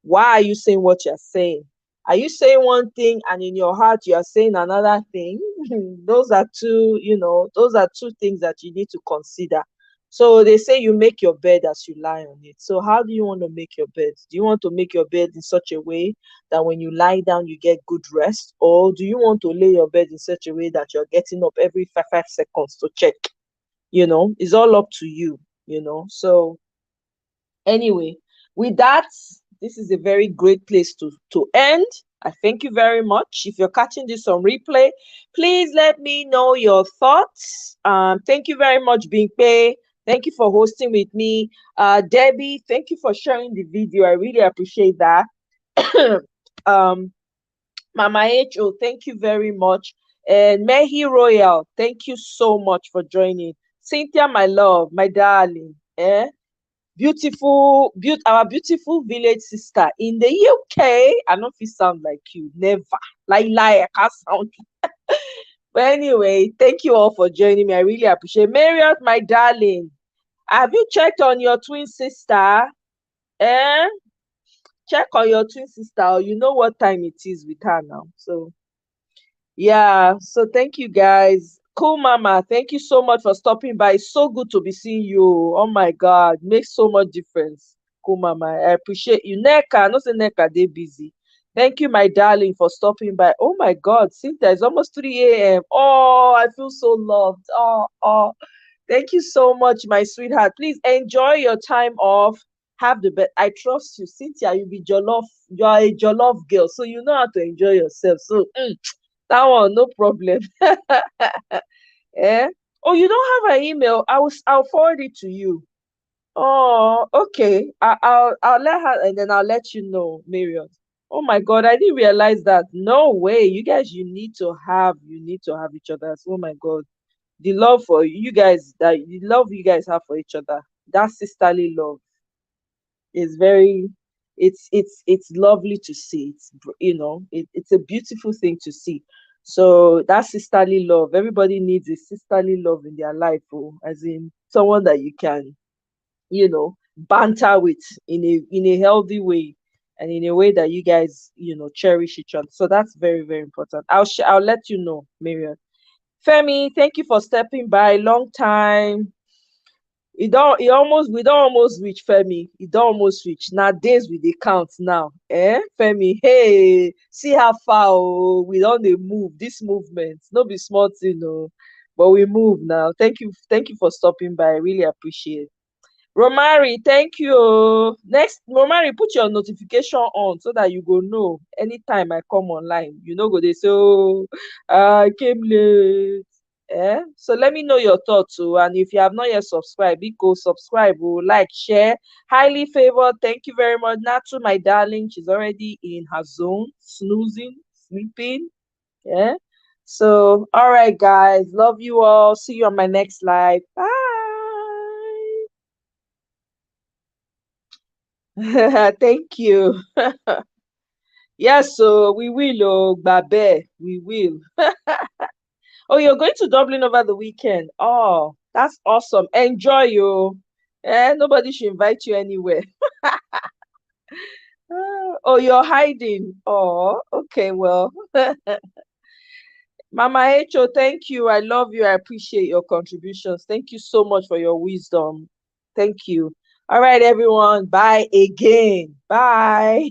Why are you saying what you're saying? Are you saying one thing and in your heart you are saying another thing? Those are two things that you need to consider. So they say you make your bed as you lie on it. So how do you want to make your bed? Do you want to make your bed in such a way that when you lie down you get good rest? Or do you want to lay your bed in such a way that you're getting up every 5 seconds to check? It's all up to you. So anyway, with that, this is a very great place to end. I thank you very much. If you're catching this on replay, please let me know your thoughts. Thank you very much, Bingpe. Thank you for hosting with me. Debbie, thank you for sharing the video. I really appreciate that. Mama H.O., thank you very much. And Mehi Royal, thank you so much for joining. Cynthia, my love, my darling. Our beautiful village sister in the UK. I don't feel sound like you, never. Lie, I can't sound. But anyway, thank you all for joining me. I really appreciate it. Marriott, my darling. Have you checked on your twin sister? Check on your twin sister, or you know what time it is with her now. So yeah, so thank you guys. Cool Mama, thank you so much for stopping by. It's so good to be seeing you. Oh my God, makes so much difference. Cool Mama, I appreciate you. Neka, no say Neka, they busy. Thank you, my darling, for stopping by. Oh my God, Cynthia, it's almost 3 a.m. Oh, I feel so loved. Oh. Thank you so much, my sweetheart. Please enjoy your time off. Have the best. I trust you, Cynthia. You be Jollof. You are a Jollof girl, so you know how to enjoy yourself. So that one, no problem. Eh? Oh, you don't have an email. I'll forward it to you. Oh, okay. I'll let her and then I'll let you know, Marion. Oh my God, I didn't realize that. No way. You guys, you need to have each other. Oh my God. The love for you guys, the love you guys have for each other, that sisterly love is very it's lovely to see. It's a beautiful thing to see. So that sisterly love, everybody needs a sisterly love in their life, as in someone that you can, banter with in a healthy way, and in a way that you guys, cherish each other. So that's very, very important. I'll let you know, Miriam. Femi, thank you for stepping by. Long time. We don't almost reach, Femi. We don't almost reach. Now days we dey count now. Femi, hey, see how far we don't dey move. This movement, no be small thing, but we move now. Thank you for stopping by. I really appreciate. Romari, thank you. Next, Romari, put your notification on so that you go know anytime I come online. You know, go they say, oh, I came late. So let me know your thoughts. And if you have not yet subscribed, go subscribe, like, share. Highly favored. Thank you very much. Natu, my darling, she's already in her zone, snoozing, sleeping. Yeah. So, all right, guys. Love you all. See you on my next live. Bye. Thank you. Yes, so we will, Babe. We will. Oh, you're going to Dublin over the weekend. Oh, that's awesome. Enjoy you. Nobody should invite you anywhere. Oh, you're hiding. Oh, okay, well. Mama Echo, thank you. I love you. I appreciate your contributions. Thank you so much for your wisdom. Thank you. All right, everyone. Bye again. Bye.